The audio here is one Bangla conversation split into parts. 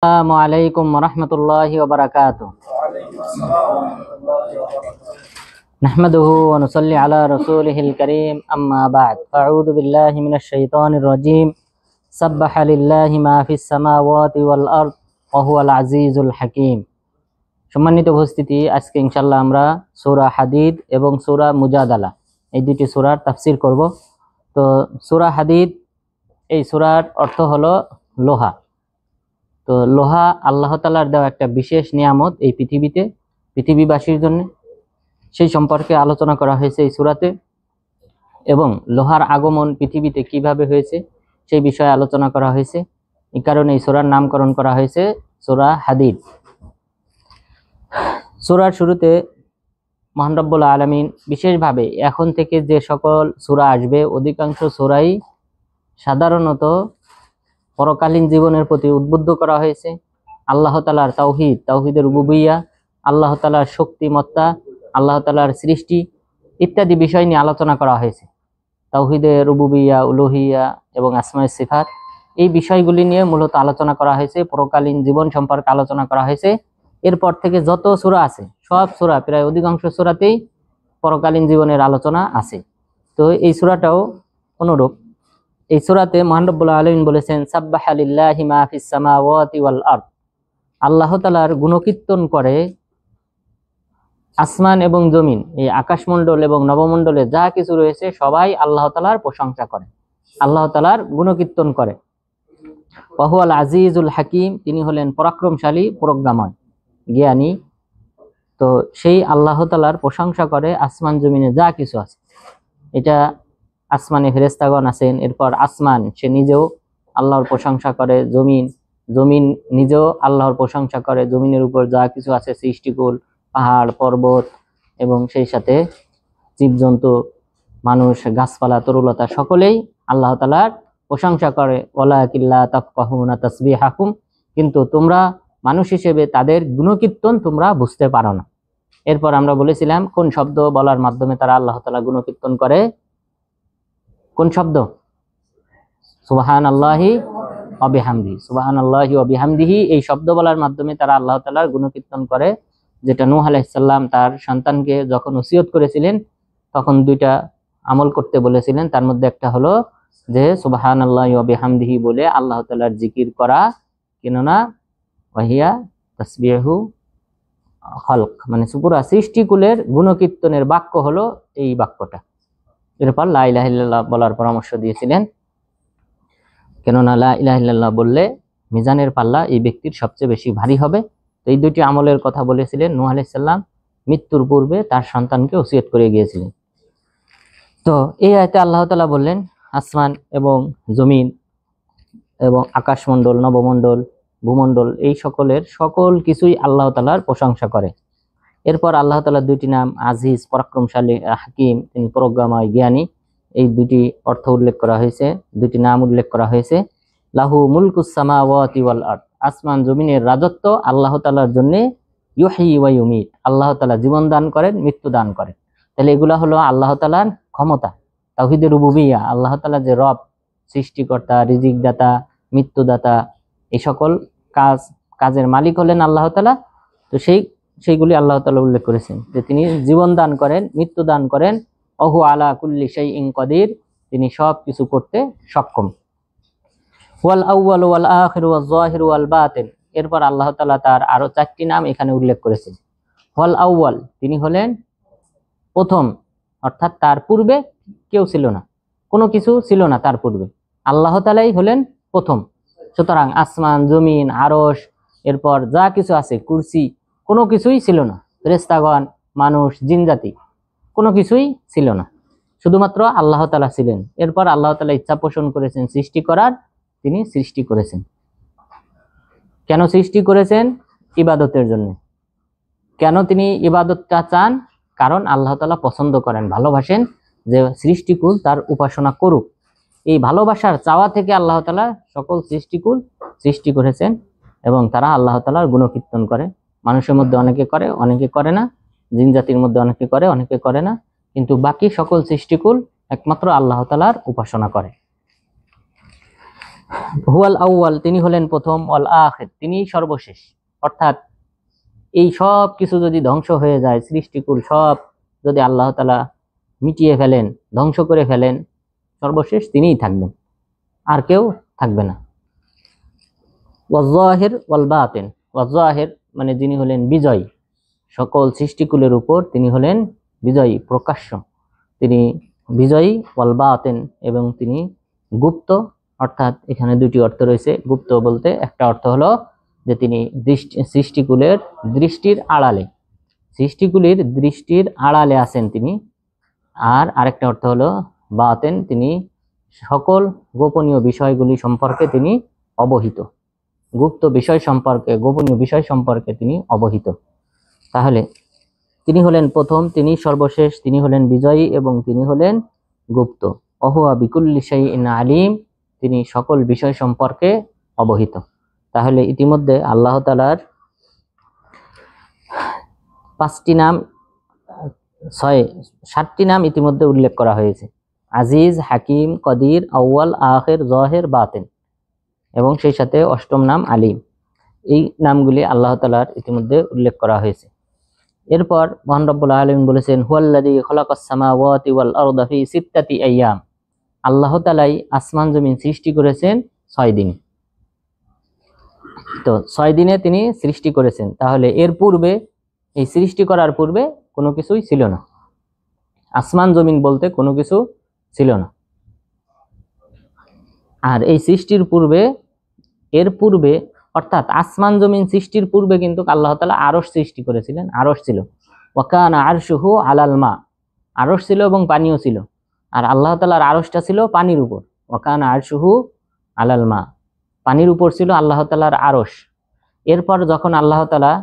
আসসালামু আলাইকুম ওয়া রাহমাতুল্লাহি ওয়া বারাকাতুহু। নাহমাদুহু ওয়া নুসাল্লি আলা রাসূলিহিল কারীম, আম্মা বা'দ। আউযু বিল্লাহি মিনাশ শাইতানির রাজীম। সাব্বাহা লিল্লাহি মা ফিস সামাওয়াতি ওয়াল আরদ ওয়া হুয়াল আজিজুল হাকীম। সম্মানিত উপস্থিতি, আজকে ইনশাআল্লাহ আমরা সূরা হাদিদ এবং সূরা মুজাদালা এই দুটি সূরার তাফসীর করব। তো সূরা হাদিদ, এই সূরার অর্থ হলো লোহা। তো লোহা আল্লাহ তাআলার দেওয়া একটা বিশেষ নিয়ামত এই পৃথিবীবাসীর জন্য, সেই সম্পর্কে আলোচনা করা হয়েছে এই সূরাতে। এবং লোহার আগমন পৃথিবীতে কিভাবে হয়েছে সেই বিষয়ে আলোচনা করা হয়েছে। এই কারণে এই সূরার নামকরণ করা হয়েছে সূরা হাদিদ। সূরার শুরুতে মহান রব্বুল আলামিন বিশেষভাবে এখন থেকে যে সকল সূরা আসবে অধিকাংশ সূরাই সাধারণত পরকালীন জীবনের প্রতি উদ্বুদ্ধ করা হয়েছে। আল্লাহ তাআলার তাওহীদের রুবুবিয়্যাহ, আল্লাহ তাআলার শক্তিমত্তা, আল্লাহ তাআলার সৃষ্টি ইত্যাদি বিষয় নিয়ে আলোচনা করা হয়েছে। তাওহীদের রুবুবিয়্যাহ, উলুহিয়্যাহ এবং আসমায়ে সিফাত, এই বিষয়গুলি নিয়ে মূলত আলোচনা করা হয়েছে। পরকালীন জীবন সম্পর্কে আলোচনা করা হয়েছে। এরপর থেকে যত সূরা আছে, সব সূরা, প্রায় অধিকাংশ সূরাতেই পরকালীন জীবনের আলোচনা আছে। তো এই সূরাটাও অনুরূপ। এই সূরাতে মহান রব্বুল আলামিন বলেছেন, সাব্বাহা লিল্লাহি মা ফিস সামাওয়াতি ওয়াল আরদ। আল্লাহ তাআলার গুণকীর্তন করে আসমান এবং জমিন, এই আকাশমণ্ডল এবং নবমণ্ডলে যা কিছু রয়েছে সবাই আল্লাহ তাআলার প্রশংসা করে, আল্লাহ তাআলার গুণকীর্তন করে। ওয়া হুয়াল আজিজুল হাকীম, তিনি হলেন পরাক্রমশালী, প্রজ্ঞাময়, জ্ঞানী। তো সেই আল্লাহ তাআলার প্রশংসা করে আসমান জমিনে যা কিছু আছে। এটা আসমানে ফেরেশতাগণ আছেন, এরপর আসমান সে নিজেও আল্লাহর প্রশংসা করে, জমিন নিজেও আল্লাহর প্রশংসা করে। জমিনের উপর যা কিছু আছে সৃষ্টিকুল, পাহাড় পর্বত এবং সেই সাথে জীবজন্তু, মানুষ, গাছপালা, তরুলতা সকলেই আল্লাহ তাআলার প্রশংসা করে। ওয়ালাকিল্লা তাফকাহুনা তাসবিহাকুম, কিন্তু তোমরা মানুষ হিসেবে তাদের গুণকীর্তন তোমরা বুঝতে পারো না। এরপর আমরা বলেছিলাম কোন শব্দ বলার মাধ্যমে তারা আল্লাহ তাআলা গুণকীর্তন করে। কোন শব্দ? সুবহানাল্লাহি ওয়া বিহামদিহি। সুবহানাল্লাহি ওয়া বিহামদিহি, এই শব্দ বলার মাধ্যমে তারা আল্লাহ তাআলার গুণকীর্তন করে, যেটা নূহ আলাইহিস সালাম তার সন্তানকে যখন ওসিয়ত করেছিলেন তখন দুইটা আমল করতে বলেছিলেন। তার মধ্যে একটা হলো যে সুবহানাল্লাহি ওয়া বিহামদিহি বলে আল্লাহ তাআলার জিকির করা, কেননা ওয়াহিয়া তাসবিহু খালক, মানে পুরা সৃষ্টিকুলের গুণকীর্তনের বাক্য হলো এই বাক্যটা। এরপর লা ইলাহা ইল্লাল্লাহ বলার পরামর্শ দিয়েছিলেন, কেননা লা ইলাহা ইল্লাল্লাহ বললে মিজানের পাল্লা এই ব্যক্তির সবচেয়ে বেশি ভারী হবে। তো এই দুটি আমলের কথা বলেছিলেন। নূহ আলাইহিস সালাম মৃত্যুর পূর্বে তার সন্তানকে ওসিয়ত করে গিয়েছিলেন। তো এই আয়াতে আল্লাহ তাআলা বললেন আসমান এবং জমিন এবং আকাশমণ্ডল, নবমণ্ডল, ভূমণ্ডল, এই সকল কিছুই আল্লাহ তাআলার প্রশংসা করে। এরপর আল্লাহ তাআলার দুইটি নাম, আজিজ পরাক্রমশালী, হাকিম তিনি প্রজ্ঞাময়, জ্ঞানী, এই দুটি অর্থ উল্লেখ করা হয়েছে, দুটি নাম উল্লেখ করা হয়েছে। লাহু মুলকুস সামাওয়াতি ওয়াল আরদ, আসমান জমিনের রাজত্ব আল্লাহ তাআলার জন্য। ইউহয়ি ওয়া ইউমীত, আল্লাহ তাআলা জীবন দান করেন, মৃত্যু দান করেন। তাহলে এগুলা হলো আল্লাহ তাআলার ক্ষমতা, তাওহীদের রুবুবিয়্যাহ। আল্লাহ তাআলা যে রব, সৃষ্টিকর্তা, রিজিকদাতা, মৃত্যুদাতা, এই সকল কাজের মালিক হলেন আল্লাহ তাআলা। তো সেইগুলি আল্লাহ তাআলা উল্লেখ করেছেন যে তিনি জীবন দান করেন, মৃত্যু দান করেন। ওহু আলা কুল্লি শাইইন কাদির, তিনি সব কিছু করতে সক্ষম। ওয়াল আউয়াল ওয়াল আখির ওয়াল যাহির ওয়াল বাতিন, এরপর আল্লাহ তাআলা তার আরো চারটি নাম এখানে উল্লেখ করেছেন। ওয়াল আউয়াল, তিনি হলেন প্রথম, অর্থাৎ তার পূর্বে কেউ ছিল না, কোনো কিছু ছিল না তার পূর্বে, আল্লাহ তাআলাই হলেন প্রথম। সুতরাং আসমান জমিন, আরশ, এরপর যা কিছু আছে, কুরসি, কোনো কিছুই ছিল না। ফেরেশতাগণ, মানুষ, জিনজাতি, কোনো কিছুই ছিল না, শুধুমাত্র আল্লাহ তাআলা ছিলেন। এরপর আল্লাহ তাআলা ইচ্ছা পোষণ করেছেন সৃষ্টি করার, তিনি সৃষ্টি করেছেন। কেন সৃষ্টি করেছেন? ইবাদতের জন্য। কেন তিনি ইবাদতটা চান? কারণ আল্লাহ তাআলা পছন্দ করেন, ভালোবাসেন যে সৃষ্টিকুল তার উপাসনা করুক। এই ভালোবাসার চাওয়া থেকে আল্লাহ তাআলা সকল সৃষ্টিকুল সৃষ্টি করেছেন এবং তারা আল্লাহ তাআলার গুণকীর্তন করে। মানুষের মধ্যে অনেকে করে, অনেকে করে না, জিন জাতির মধ্যে অনেকে করে, অনেকে করে না, কিন্তু বাকি সকল সৃষ্টিকুল একমাত্র আল্লাহ তাআলার উপাসনা করে। হুয়াল আউয়াল, তিনি হলেন প্রথম, ওয়াল আখির, তিনি সর্বশেষ। অর্থাৎ এই সব কিছু যদি ধ্বংস হয়ে যায়, সৃষ্টিকুল সব যদি আল্লাহ তাআলা মিটিয়ে ফেলেন, ধ্বংস করে ফেলেন, সর্বশেষ তিনিই থাকবেন, আর কেউ থাকবে না। ওয়াজ-যাহির ওয়াল বাতিন, ওয়াজ-যাহির মানে যিনি হলেন বিজয়ী, সকল সৃষ্টিকুলের উপর তিনি হলেন বিজয়ী, প্রকাশ্য, তিনি বিজয়ী। ওয়াল বাতিন, এবং তিনি গুপ্ত। অর্থাৎ এখানে দুটি অর্থ রয়েছে। গুপ্ত বলতে একটা অর্থ হলো যে তিনি সৃষ্টিকুলের দৃষ্টির আড়ালে, সৃষ্টিকুলের দৃষ্টির আড়ালে আছেন তিনি। আর আরেকটা অর্থ হলো বাতেন, তিনি সকল গোপনীয় বিষয়গুলি সম্পর্কে তিনি অবহিত, গুপ্ত বিষয় সম্পর্কে, গোপনীয় বিষয় সম্পর্কে তিনি অবহিত। তাহলে তিনি হলেন প্রথম, তিনি সর্বশেষ, তিনি হলেন বিজয়ী, এবং তিনি হলেন গুপ্ত। ওহুয়া বিকুল্লি শাইইন আলিম, তিনি সকল বিষয় সম্পর্কে অবহিত। তাহলে ইতিমধ্যে আল্লাহ তাআলার 5টি নাম, 7টি নাম ইতিমধ্যে উল্লেখ করা হয়েছে। আজিজ, হাকিম, কদির, আউয়াল, আখির, যাহির, বাতিন, এবং সেই সাথে 8ম নাম আলিম। এই নামগুলি আল্লাহ তাআলার ইতিমধ্যে উল্লেখ করা হয়েছে। এরপর মহান রব্বুল আলামিন বলেছেন, হুয়াল্লাযী খালাকাস সামাওয়াতি ওয়াল আরদা ফি সিত্তাতি আইয়াম, আল্লাহ তাআলাই আসমান জমিন সৃষ্টি করেছেন 6 দিনে। তো 6 দিনে তিনি সৃষ্টি করেছেন। তাহলে এর পূর্বে, এই সৃষ্টি করার পূর্বে কোনো কিছুই ছিল না, আসমান জমিন বলতে কোনো কিছু ছিল না। আর এই সৃষ্টির পূর্বে, এর পূর্বে অর্থাৎ আসমান জমিন সৃষ্টির পূর্বে কিন্তু আল্লাহ তাআলা আরশ সৃষ্টি করেছিলেন। আরশ ছিল, ওয়া কানা আরশুহু আলাল মা, আরশ ছিল এবং পানিও ছিল। আর আল্লাহ তাআলার আরশটা ছিল পানির উপর, ওয়া কানা আরশুহু আলাল মা, পানির উপর ছিল আল্লাহ তাআলার আরশ। এরপর যখন আল্লাহ তাআলা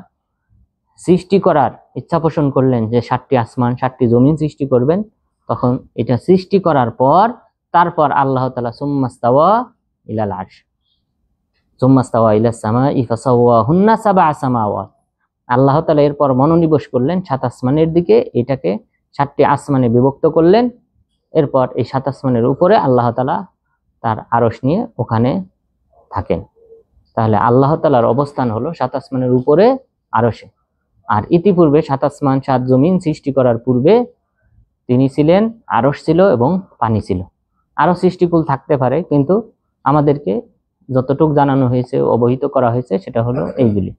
সৃষ্টি করার ইচ্ছা পোষণ করলেন যে 7টি আসমান 7টি জমিন সৃষ্টি করবেন, তখন এটা সৃষ্টি করার পর তারপর আল্লাহ তাআলা সুম্মাস্তাওয়া ইলাল আরশ, সুম্মাস্তাওয়া ইলাস সামাই ফাসাওয়াহুন্না সাবআ সামাওয়াত, আল্লাহ তাআলা এরপর মনোনিবেশ করলেন 7 আসমানের দিকে, এটাকে 7টি আসমানে বিভক্ত করলেন। এরপর এই 7 আসমানের উপরে আল্লাহ তাআলা তার আরশ নিয়ে ওখানে থাকেন। তাহলে আল্লাহ তাআলার অবস্থান হলো 7 আসমানের উপরে আরশে। আর ইতিপূর্বে 7 আসমান 7 জমিন সৃষ্টি করার পূর্বে তিনি ছিলেন, আরশ ছিল এবং পানি ছিল। আরো সৃষ্টিকুল থাকতে পারে, কিন্তু আমাদেরকে যতটুকু জানানো হয়েছে, অবহিত করা হয়েছে, সেটা হলো এইগুলি।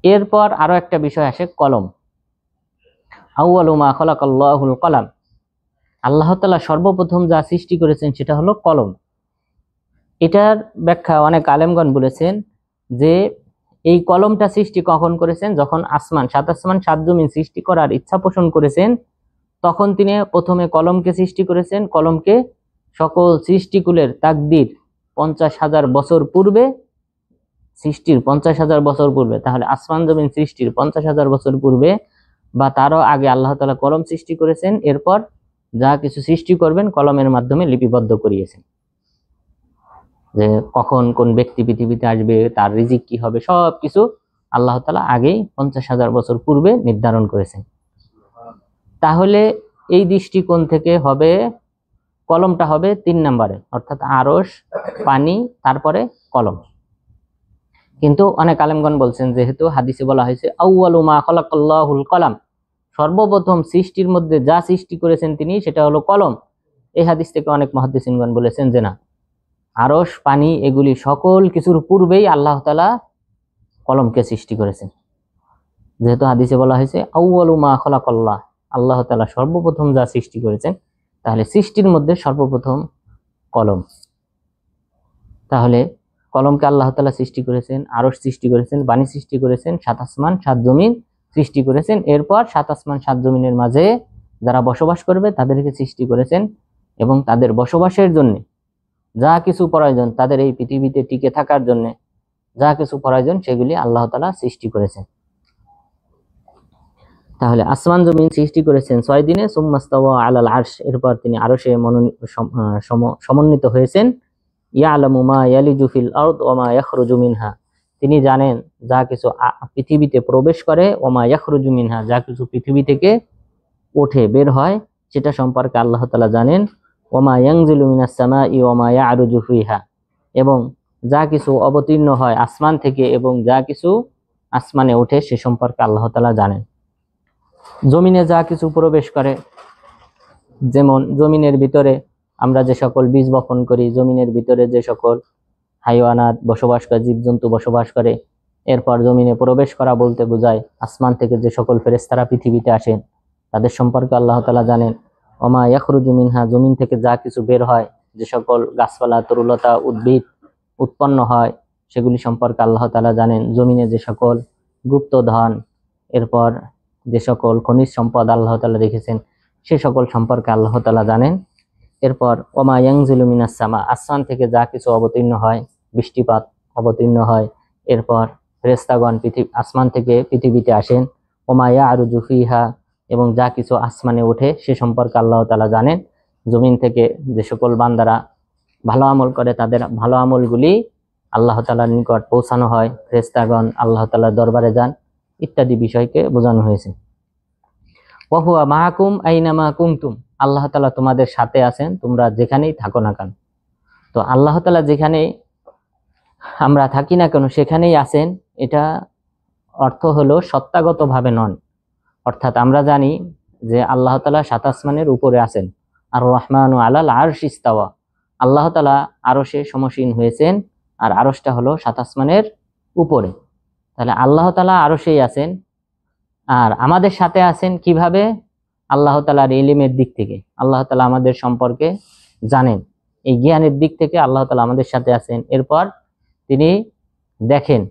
এরপর আরো একটা বিষয় আসে, কলম। আউয়ালু মা খালাকাল্লাহুল কলাম, আল্লাহ তাআলা সর্বপ্রথম যা সৃষ্টি করেছেন সেটা হলো কলম। এটার ব্যাখ্যা অনেক আলেমগণ বলেছেন যে এই কলমটা সৃষ্টি কখন করেছেন, যখন 7 আসমান 7 জমিন সৃষ্টি করার ইচ্ছা পোষণ করেছেন, তখন তিনি প্রথমে কলমকে সৃষ্টি করেছেন। কলমকে সকল সৃষ্টিকুলের তাকদীর 50,000 বছর পূর্বে, সৃষ্টির 50,000 বছর পূর্বে, তাহলে আসমান জমিন সৃষ্টির 50,000 বছর পূর্বে বা তারও আগে আল্লাহ তাআলা কলম সৃষ্টি করেছেন। এরপর যা কিছু সৃষ্টি করবেন কলমের মাধ্যমে লিপিবদ্ধ করিয়েছেন, যে কখন কোন ব্যক্তি পৃথিবীতে আসবে, তার রিজিক কি হবে, সব কিছু আল্লাহ তাআলা আগেই 50,000 বছর পূর্বে নির্ধারণ করেছেন। তাহলে এই দৃষ্টিকোণ থেকে হবে কলমটা হবে 3 নম্বরে, অর্থাৎ আরশ, পানি, তারপরে কলম। কিন্তু অনেক আলেমগণ বলছেন যেহেতু হাদিসে বলা হয়েছে আউয়ালু মা খালাকাল্লাহুল কলাম, সর্বপ্রথম সৃষ্টির মধ্যে যা সৃষ্টি করেছেন তিনি সেটা হলো কলম, এই হাদিস থেকে অনেক মুহাদ্দিসিনগণ বলেছেন যে না, আরশ, পানি এগুলি সকল কিছুর পূর্বেই আল্লাহ তাআলা কলমকে সৃষ্টি করেছেন। যেহেতু হাদিসে বলা হয়েছে আউয়ালু মা খালাকাল্লাহ, আল্লাহ তাআলা সর্বপ্রথম যা সৃষ্টি করেছেন, তাহলে সৃষ্টির মধ্যে সর্বপ্রথম কলম। তাহলে কলমকে আল্লাহ তাআলা সৃষ্টি করেছেন, আরশ সৃষ্টি করেছেন, পানি সৃষ্টি করেছেন, 7 আসমান 7 জমিন সৃষ্টি করেছেন। এরপর 7 আসমান 7 জমিনের মাঝে যারা বসবাস করবে তাদেরকে সৃষ্টি করেছেন, এবং তাদের বসবাসের জন্য যা কিছু প্রয়োজন, তাদের এই পৃথিবীতে টিকে থাকার জন্য যা কিছু প্রয়োজন সেগুলি আল্লাহ তাআলা সৃষ্টি করেছেন। তাহলে আসমান জমিন সৃষ্টি করেছেন 6 দিনে। সুম্মাস্তাওয়া আলাল আরশ, এরপর তিনি আরশে সমন্বিত হয়েছেন। ইয়ালামু মা ইয়ালিজু ফিল আরদ ওয়া মা ইয়াখরুজু মিনহা, তিনি জানেন যা কিছু পৃথিবীতে প্রবেশ করে, ওয়া মা ইয়াখরুজু মিনহা, যা কিছু পৃথিবী থেকে ওঠে বের হয় সেটা সম্পর্কে আল্লাহ তাআলা জানেন। ওয়া মা ইয়ানজিলু মিনাস সামাই ওয়া মা ইয়ারুজু ফিহা, এবং যা কিছু অবতীর্ণ হয় আসমান থেকে এবং যা কিছু আসমানে ওঠে সে সম্পর্কে আল্লাহ তাআলা জানেন। জমিনে যা কিছু প্রবেশ করে, যেমন জমিনের ভিতরে আমরা যে সকল বীজ বপন করি, জমিনের ভিতরে যে সকল হাইওয়ানাত বসবাস করে, জীবজন্তু বসবাস করে, এরপর জমিনে প্রবেশ করা বলতে বোঝায় আসমান থেকে যে সকল ফেরেশতারা পৃথিবীতে আসেন তাদের সম্পর্কে আল্লাহ তাআলা জানেন। ওমা ইয়াখরুজু মিনহা, জমিন থেকে যা কিছু বের হয়, যে সকল গাছপালা তরুলতা উদ্ভিদ উৎপন্ন হয় সেগুলি সম্পর্কে আল্লাহ তাআলা জানেন। জমিনে যে সকল গুপ্তধন, এরপর যে সকল খনিজ সম্পদ আল্লাহ তাআলা রেখেছেন সে সকল সম্পর্কে আল্লাহ তাআলা জানেন। এরপর ওমা ইয়ানজিলু মিনাস সামা, আসমান থেকে যা কিছু অবতীর্ণ হয়, বৃষ্টিপাত অবতীর্ণ হয়, এরপর ফেরেশতাগণ আসমান থেকে পৃথিবীতে আসেন। ওমা ইয়ারুজু ফিহা, এবং যা কিছু আসমানে ওঠে সে সম্পর্কে আল্লাহ তাআলা জানেন। জমিন থেকে যে সকল বান্দারা ভালো আমল করে তাদের ভালো আমলগুলি আল্লাহ তাআলার নিকট পৌঁছানো হয়, ফেরেশতাগণ আল্লাহ তাআলার দরবারে যান, ইত্যাদি বিষয়কে বোঝানো হয়েছে। ওয়া হুয়া মাআকুম আইনামা কুনতুম, আল্লাহ তাআলা তোমাদের সাথে আছেন তোমরা যেখানেই থাকো না কেন। তো আল্লাহ তাআলা যেখানে আমরা থাকি না কেন সেখানেই আছেন, এটা অর্থ হলো সত্তাগতভাবে নন। অর্থাৎ আমরা জানি যে আল্লাহ তাআলা সাত আসমানের উপরে আছেন, আর রহমানু আলাল আরশি ইস্তাওয়া, আল্লাহ তাআলা আরশে সমসীন হয়েছেন, আর আরশটা হলো সাত আসমানের উপরে। তাহলে আল্লাহ তাআলা আরশেই আছেন, আর আমাদের সাথে আছেন কিভাবে? আল্লাহ তাআলার ইলমের দিক থেকে আল্লাহ তাআলা আমাদের সম্পর্কে জানেন, এই জ্ঞানের দিক থেকে আল্লাহ তাআলা আমাদের সাথে আছেন। এরপর তিনি দেখেন,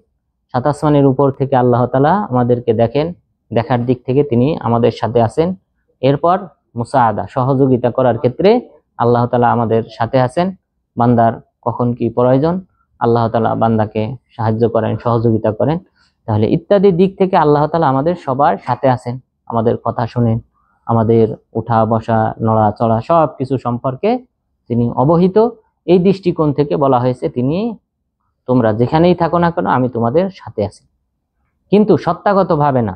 সাত আসমানের উপর থেকে আল্লাহ তাআলা আমাদেরকে দেখেন, দেখার দিক থেকে তিনি আমাদের সাথে আছেন। এরপর মুসাআদা, সহযোগিতা করার ক্ষেত্রে আল্লাহ তাআলা আমাদের সাথে আছেন। বান্দার কখন কি প্রয়োজন আল্লাহ তাআলা বান্দাকে সাহায্য করেন, সহযোগিতা করেন। তাহলে ইত্যাদি দিক থেকে আল্লাহ তাআলা আমাদের সবার সাথে আছেন, আমাদের কথা শুনেন, আমাদের উঠা বসা নড়াচড়া সব কিছু সম্পর্কে তিনি অবহিত। এই দৃষ্টিকোণ থেকে বলা হয়েছে তিনি তোমরা যেখানেই থাকো না কেন আমি তোমাদের সাথে আছি। কিন্তু সত্তাগতভাবে না,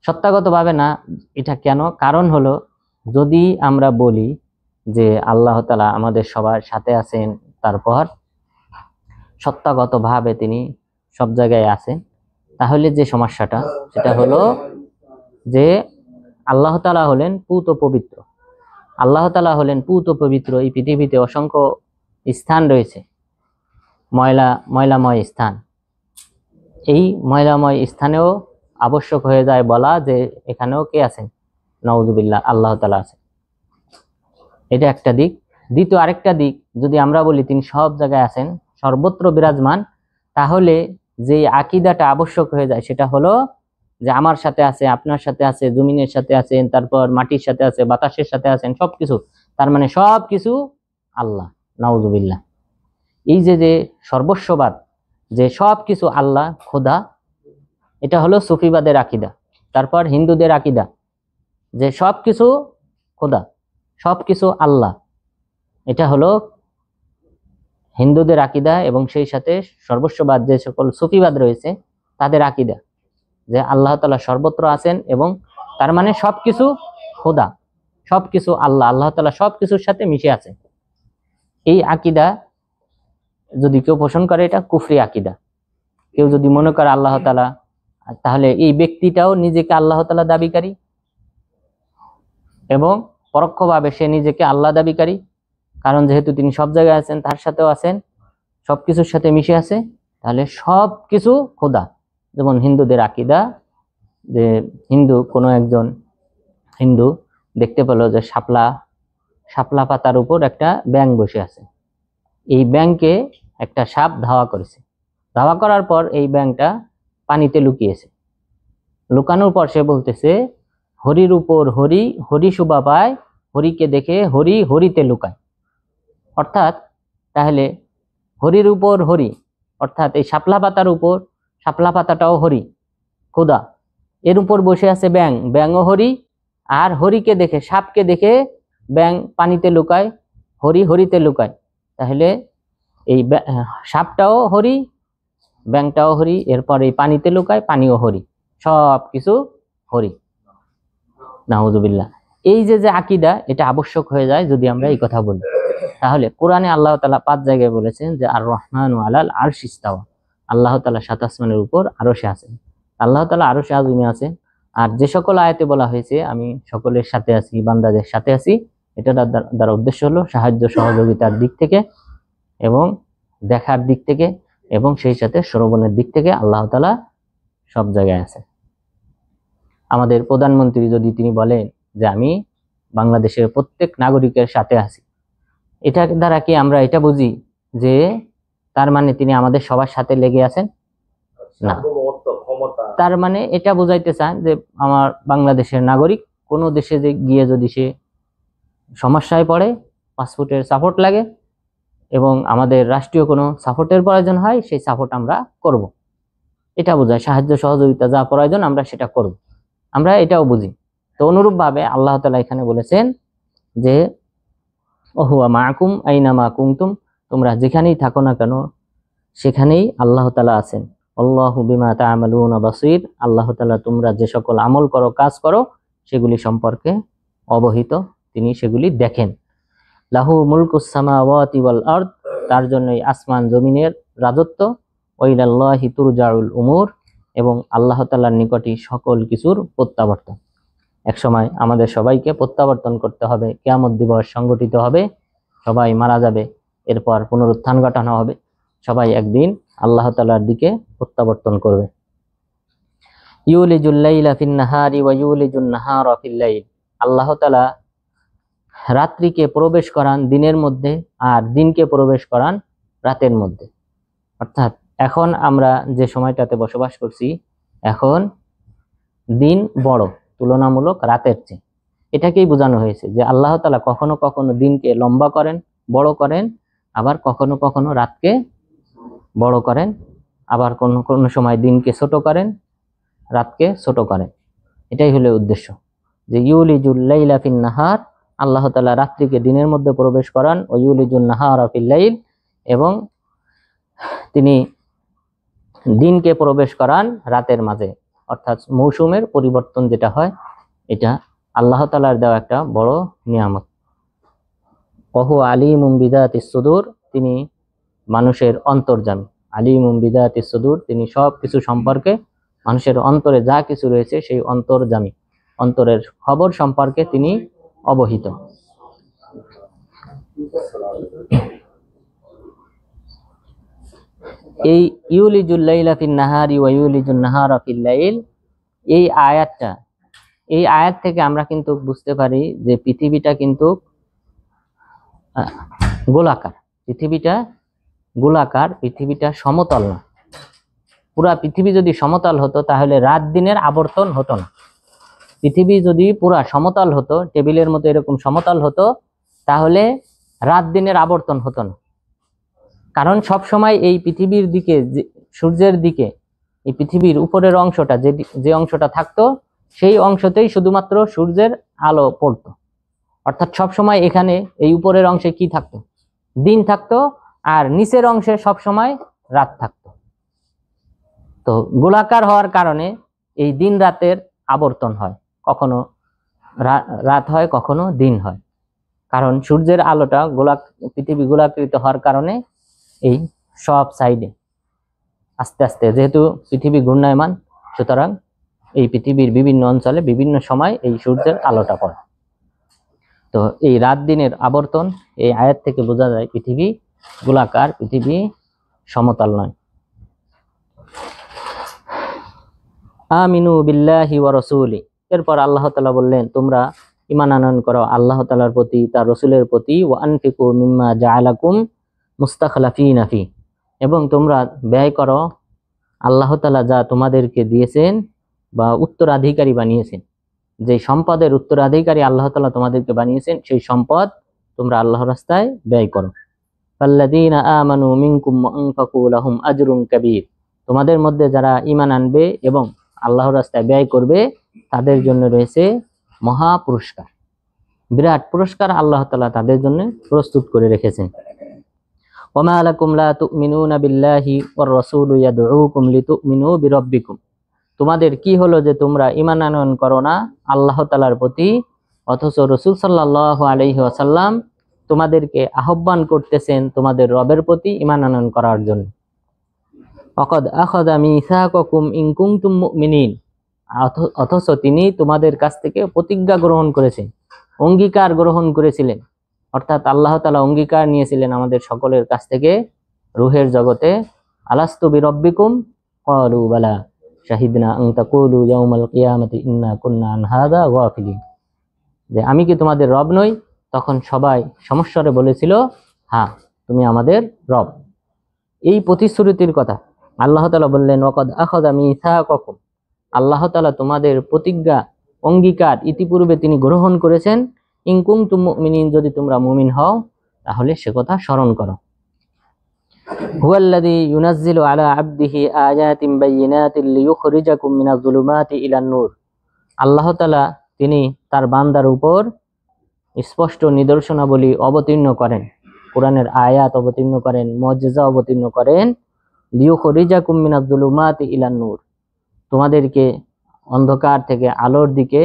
সত্তাগতভাবে না। এটা কেন? কারণ হলো যদি আমরা বলি যে আল্লাহ তাআলা আমাদের সবার সাথে আছেন, তারপর সত্তাগতভাবে তিনি সব জায়গায় আছেন, তাহলে যে সমস্যাটা সেটা হলো যে আল্লাহ তাআলা হলেন পুত পবিত্র। আল্লাহ তাআলা হলেন পুত পবিত্র। এই পৃথিবীতে অসংখ্য স্থান রয়েছে, ময়লাময় স্থান। এই ময়লাময় স্থানেও আবশ্যক হয়ে যায় বলা যে এখানেও কে আছেন? নাউযুবিল্লাহ, আল্লাহ তাআলা আছেন। এটা একটা দিক। দ্বিতীয় আরেকটা দিক, যদি আমরা বলি তিনি সব জায়গায় আছেন, সর্বত্র বিরাজমান, তাহলে যে আকীদাটা আবশ্যক হয়ে যায় সেটা হলো যে আমার সাথে আছে, আপনার সাথে আছে, জমিনের সাথে আছেন, তারপর মাটির সাথে আছে, বাতাসের সাথে আছেন, সবকিছু। তার মানে সবকিছু আল্লাহ। নাউযুবিল্লাহ। এই যে সর্বস্ববাদ, যে সবকিছু আল্লাহ, খোদা, এটা হলো সুফিবাদের আকীদা। তারপর হিন্দুদের আকীদা যে সবকিছু খোদা, সবকিছু আল্লাহ, এটা হলো হিন্দুদের আকীদা। এবং সেই সাথে সর্বস্ববাদ যে সকল সুফিবাদ রয়েছে তাদের আকীদা যে আল্লাহ তাআলা সর্বত্র আছেন এবং তার মানে সবকিছু খোদা, সবকিছু আল্লাহ, আল্লাহ তাআলা সবকিছুর সাথে মিশে আছে। এই আকীদা যদি কেউ পোষণ করে এটা কুফরি আকীদা। কেউ যদি মনে করে আল্লাহ তাআলা, তাহলে এই ব্যক্তিটাও নিজেকে আল্লাহ তাআলা দাবিকারী এবং পরোক্ষভাবে সে নিজেকে আল্লাহ দাবিকারী। কারণ যেহেতু তিনি সব জায়গায় আছেন, তার সাথেও আছেন, সবকিছুর সাথে মিশে আছে, তাহলে সবকিছু খোদা। যেমন হিন্দুদের আকীদা যে কোনো একজন হিন্দু দেখতে পেল যে শাপলা পাতার উপর একটা ব্যাঙ বসে আছে। এই ব্যাঙকে একটা সাপ ধাওয়া করেছে। ধাওয়া করার পর এই ব্যাঙটা পানিতে লুকিয়েছে। লুকানোর পর সে বলতেছে হরির উপর হরি, হরি শোভা পায়, হরিকে দেখে হরি হরিতে লুকায়। অর্থাৎ তাহলে হরির উপর হরি, অর্থাৎ এই শাপলা পাতার উপর, শাপলা পাতাটাও হরি, খোদা, এর উপর বসে আছে ব্যাঙ, ব্যাঙও হরি, আর হরিকে দেখে, সাপকে দেখে ব্যাঙ পানিতে লুকায়, হরি হরিতে লুকায়। তাহলে এই সাপটাও হরি, ব্যাঙটাও হরি, এরপর এই পানিতে লুকায়, পানিও হরি, সব কিছু হরি। নাউযুবিল্লাহ। এই যে আকীদা, এটা আবশ্যক হয়ে যায় যদি আমরা এই কথা বলি। তাহলে কোরআনে আল্লাহ তাআলা 5 জায়গায় বলেছেন যে আর রহমানু আলাল আরশি ইস্তাওয়া, আল্লাহ তাআলা 7 আসমানের উপর আরশে আছেন। আল্লাহ তাআলা আরশে আযমে আছেন। আর যে সকল আয়াতে বলা হয়েছে আমি সকলের সাথে আছি, বান্দাদের সাথে আছি, এটা দ্বারা উদ্দেশ্য হলো সাহায্য সহযোগিতার দিক থেকে এবং দেখার দিক থেকে এবং সেই সাথে শ্রবণের দিক থেকে আল্লাহ তাআলা সব জায়গায় আছে। আমাদের প্রধানমন্ত্রী যদি তিনি বলেন যে আমি বাংলাদেশের প্রত্যেক নাগরিকের সাথে আছি, এটা দ্বারা কি আমরা এটা বুঝি যে তার মানে তিনি আমাদের সবার সাথে লেগে আছেন? না, তার মানে এটা বোঝাইতে চান যে আমার বাংলাদেশের নাগরিক কোনো দেশে গিয়ে যদি সে সমস্যায় পড়ে, পাসপোর্টের সাপোর্ট লাগে এবং আমাদের রাষ্ট্রীয় কোনো সাপোর্টের প্রয়োজন হয়, সেই সাপোর্ট আমরা করব। এটা বোঝায় সাহায্য সহযোগিতা যা প্রয়োজন আমরা সেটা করব, আমরা এটাও বুঝি। তো অনুরূপভাবে আল্লাহ তাআলা এখানে বলেছেন যে ওহুয়া মাআকুম আইনামা কুনতুম, তোমরা যেখানেই থাকো না কেন সেখানেই আল্লাহ তাআলা আছেন। আল্লাহু বিমা তা'মালুনা বাসীর, আল্লাহ তাআলা তোমরা যে সকল আমল করো, কাজ করো, সেগুলি সম্পর্কে অবহিত, তিনি সেগুলি দেখেন। লাহু মুলকুস সামাওয়াতি ওয়াল আরদ, তার জন্যই আসমান জমিনের রাজত্ব। ওয়া ইলাল্লাহি তুরজাউল উমুর, এবং আল্লাহ তাআলার নিকটই সকল কিছুর প্রত্যাবর্তন। এক সময় আমাদের সবাইকে প্রত্যাবর্তন করতে হবে, কিয়ামত দিবস সংগঠিত হবে, সবাই মারা যাবে, এরপর পুনরুত্থান ঘটানো হবে, সবাই একদিন আল্লাহ তাআলার দিকে প্রত্যাবর্তন করবে। ইউলিজুল লাইলা ফিন নাহারি ওয়া ইউলিজুন নাহারা ফিল লাইল, আল্লাহ তাআলা রাত্রিকে প্রবেশ করান দিনের মধ্যে আর দিনকে প্রবেশ করান রাতের মধ্যে। অর্থাৎ এখন আমরা যে সময়টাতে বসবাস করছি, এখন দিন বড় তুলনামূলক রাতের চেয়ে। এটাকেই বোঝানো হয়েছে যে আল্লাহ তাআলা কখনো কখনো দিনকে লম্বা করেন, বড় করেন, আবার কখনো কখনো রাতকে বড় করেন, আবার কোনো কোনো সময় দিনকে ছোট করেন, রাতকে ছোট করেন। এটাই হলো উদ্দেশ্য যে ইউলিজুল লাইলা ফিন নাহার, আল্লাহ তাআলা রাত্রিকে দিনের মধ্যে প্রবেশ করান, ও ইউলিজুন নাহারা ফিল লাইল, এবং তিনি দিনকে প্রবেশ করান রাতের মাঝে। অর্থাৎ মৌসুমের পরিবর্তন যেটা হয়, এটা আল্লাহ তাআলার দেওয়া একটা বড় নিয়ামত। ওহু আলিমুম বিযাতিস সুদূর, তিনি মানুষের অন্তর্যামী। আলিমুম বিযাতিস সুদূর, তিনি সব কিছু সম্পর্কে, মানুষের অন্তরে যা কিছু রয়েছে সেই অন্তর্যামী, অন্তরের খবর সম্পর্কে তিনি অবহিত। এই ইউলিজুল লাইলা ফিন নাহারি ওয়া ইউলিজুন নাহারা ফিল লাইল, এই আয়াত থেকে আমরা কিন্তু বুঝতে পারি যে পৃথিবীটা কিন্তু গোলাকার, পৃথিবীটা সমতল না। পুরা পৃথিবী যদি সমতল হতো তাহলে রাত দিনের আবর্তন হতো না। পৃথিবী যদি পুরা সমতল হতো, টেবিলের মতো এরকম সমতল হতো, তাহলে রাত দিনের আবর্তন হতো না। কারণ সব সময় এই পৃথিবীর দিকে, সূর্যের দিকে, এই পৃথিবীর উপরের অংশটা যে অংশটা থাকতো, সেই অংশতেই শুধুমাত্র সূর্যের আলো পড়তো। অর্থাৎ সব সময় এখানে এই উপরের অংশে কি থাকতো? দিন থাকতো, আর নিচের অংশে সব সময় রাত থাকতো। তো গোলাকার হওয়ার কারণে এই দিন রাতের আবর্তন হয়, কখনো রাত হয়, কখনো দিন হয়। কারণ সূর্যের আলোটা পৃথিবী গোলাকৃত হওয়ার কারণে এই সব সাইডে আস্তে আস্তে, যেহেতু পৃথিবী ঘূর্ণায়মান, সুতরাং এই পৃথিবীর বিভিন্ন অঞ্চলে বিভিন্ন সময় এই সূর্যের আলোটা পড়ে। তো এই রাত দিনের আবর্তন, এই আয়াত থেকে বোঝা যায় পৃথিবী গোলাকার, পৃথিবী সমতল নয়। আমিনু বিল্লাহি ওয়া রাসূলি, এরপর আল্লাহ তাআলা বললেন তোমরা ঈমান আনয়ন করো আল্লাহ তাআলার প্রতি, তার রাসূলের প্রতি। ওয়া আনফিকু মিম্মা জাআলাকুম মুস্তাখলাফিনা ফি, এবং তোমরা ব্যয় করো আল্লাহ তাআলা যা তোমাদেরকে দিয়েছেন বা উত্তরাধিকারী বানিয়েছেন, যে সম্পদের উত্তরাধিকারী আল্লাহ তাআলা তোমাদেরকে বানিয়েছেন, সেই সম্পদ তোমরা আল্লাহর রাস্তায় ব্যয় করো। ফাল্লাযীনা আমানু মিনকুম ওয়া আনফাকু লাহুম আজরুন কাবীর, তোমাদের মধ্যে যারা ঈমান আনবে এবং আল্লাহর রাস্তায় ব্যয় করবে তাদের জন্য রয়েছে মহা পুরস্কার, বিরাট পুরস্কার আল্লাহ তাআলা তাদের জন্য প্রস্তুত করে রেখেছেন। ওমা লাকুম লা তুমিনুনা বিল্লাহি ওয়ার রাসূলু ইয়াদউকুম লিতুমিনু বিরাব্বিকুম, তোমাদের কি হলো যে তোমরা ঈমান আনয়ন করো না আল্লাহ তাআলার প্রতি, অথচ রাসূল সাল্লাল্লাহু আলাইহি ওয়াসাল্লাম তোমাদেরকে আহ্বান করতেছেন তোমাদের রবের প্রতি ঈমান আনয়ন করার জন্য। ওয়াকাদ আখাযা মিসাকাকুম ইন কুনতুম মুমিনিন, অথচ তিনি তোমাদের কাছ থেকে প্রতিজ্ঞা গ্রহণ করেছেন, অঙ্গীকার গ্রহণ করেছিলেন। অর্থাৎ আল্লাহ তাআলা অঙ্গীকার নিয়েছিলেন আমাদের সকলের কাছ থেকে রূহের জগতে। আলাস্তু বিরব্বিকুম ক্বালু বালা শাহিদনা আন তাকুলু ইয়াউমাল কিয়ামাতি ইন্না কুন্না আন হাযা গাফিলিন, যে আমি কি তোমাদের রব নই? তখন সবাই সমস্বরে বলেছিল, হ্যাঁ তুমি আমাদের রব। এই প্রতিশ্রুতির কথা আল্লাহ তাআলা বললেন, ওয়াকাদ আখাযা মিসাকাকুম, আল্লাহ তাআলা তোমাদের প্রতিজ্ঞা অঙ্গীকার ইতিপূর্বে তিনি গ্রহণ করেছেন। ইন কুনতুম মুমিনিন, যদি তোমরা মুমিন হও তাহলে সে কথা স্মরণ করো। হুয়াল্লাযী ইউনাজ্জিলু আলা আবদিহি আয়াতিন বাইয়িনাতিন লিইখরিজাকুম মিনাজ যুলুমাতি ইলান নূর, আল্লাহ তাআলা তিনি তার বান্দার উপর স্পষ্ট নিদর্শনাবলী অবতীর্ণ করেন, কোরআনের আয়াত অবতীর্ণ করেন, মুজিজা অবতীর্ণ করেন। লিইখরিজাকুম মিনাজ যুলুমাতি ইলান নূর, তোমাদেরকে অন্ধকার থেকে আলোর দিকে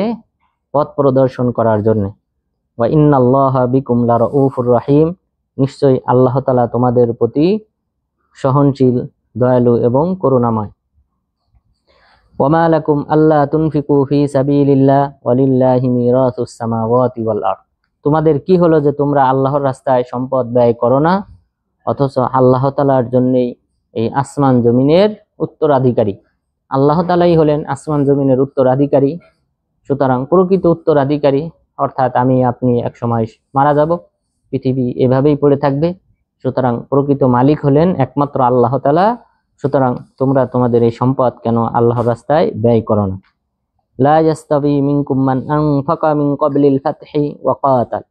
পথ প্রদর্শন করার জন্য। ওয়া ইন্নাল্লাহা বিকুম লারাউফুর রহিম, নিশ্চয়ই আল্লাহ তাআলা তোমাদের প্রতি সহনশীল, দয়ালু এবং করুণাময়। ওয়ামা লাকুম আল্লা তুনফিকু ফি সাবিলিল্লাহ ওয়ালিল্লাহি মিরাসুস সামাওয়াতি ওয়াল আরদ, তোমাদের কি হলো যে তোমরা আল্লাহর রাস্তায় সম্পদ ব্যয় করো না, অথচ আল্লাহ তাআলার জন্যই এই আসমান জমিনের উত্তরাধিকারী। আল্লাহ তাআলাই হলেন আসমান জমিনের উত্তরাধিকারী। সুতরাং প্রকৃত উত্তরাধিকারী অর্থাৎ আমি আপনি একসময় মারা যাব, পৃথিবী এভাবেই পড়ে থাকবে। সুতরাং প্রকৃত মালিক হলেন একমাত্র আল্লাহ তাআলা। সুতরাং তোমরা তোমাদের এই সম্পদ কেন আল্লাহর রাস্তায় ব্যয় করো না। লা ইয়াস্তাবি মিনকুম মান আনফাকা মিন ক্বাবলিল ফাতহি ওয়া কাতাল,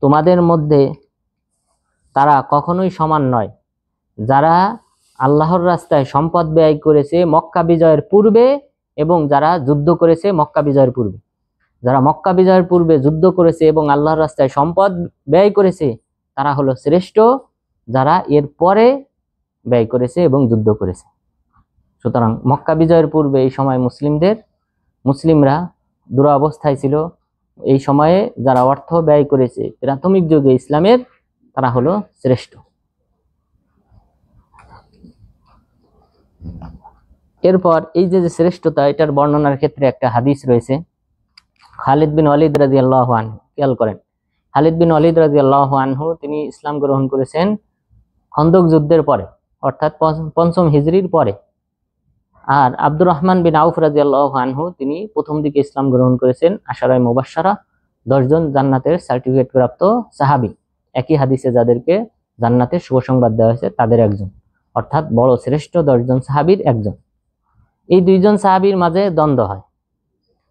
তোমাদের মধ্যে তারা কখনোই সমান নয় যারা আল্লাহর রাস্তায় সম্পদ ব্যয় করেছে মক্কা বিজয়ের পূর্বে এবং যারা যুদ্ধ করেছে মক্কা বিজয়ের পূর্বে। যারা মক্কা বিজয়ের পূর্বে যুদ্ধ করেছে এবং আল্লাহর রাস্তায় সম্পদ ব্যয় করেছে তারা হলো শ্রেষ্ঠ যারা এর পরে ব্যয় করেছে এবং যুদ্ধ করেছে। সুতরাং মক্কা বিজয়ের পূর্বে এই সময় মুসলিমরা দুরবস্থায় ছিল। এই সময়ে যারা অর্থ ব্যয় করেছে প্রাথমিক যুগে ইসলামের, তারা হলো শ্রেষ্ঠ। এরপর এই যে শ্রেষ্ঠতা, এটার বর্ণনার ক্ষেত্রে একটা হাদিস রয়েছে। খালিদ বিন ওয়ালিদ রাদিয়াল্লাহু আনহু, খেয়াল করেন, খালিদ বিন ওয়ালিদ রাদিয়াল্লাহু আনহু তিনি ইসলাম গ্রহণ করেছেন খন্দক যুদ্ধের পরে, অর্থাৎ ৫ম হিজরির পরে। আর আব্দুর রহমান বিন আউফ রাদিয়াল্লাহু আনহু তিনি প্রথম দিকে ইসলাম গ্রহণ করেছেন। আশারায়ে মুবাশশারা ১০ জন জান্নাতের সার্টিফিকেট প্রাপ্ত সাহাবী, একই হাদিসে যাদেরকে জান্নাতের শুভ সংবাদ দেওয়া হয়েছে তাদের একজন, অর্থাৎ বড় শ্রেষ্ঠ ১০ জন সাহাবীর একজন। এই ২ জন সাহাবীর মাঝে দ্বন্দ্ব হয়।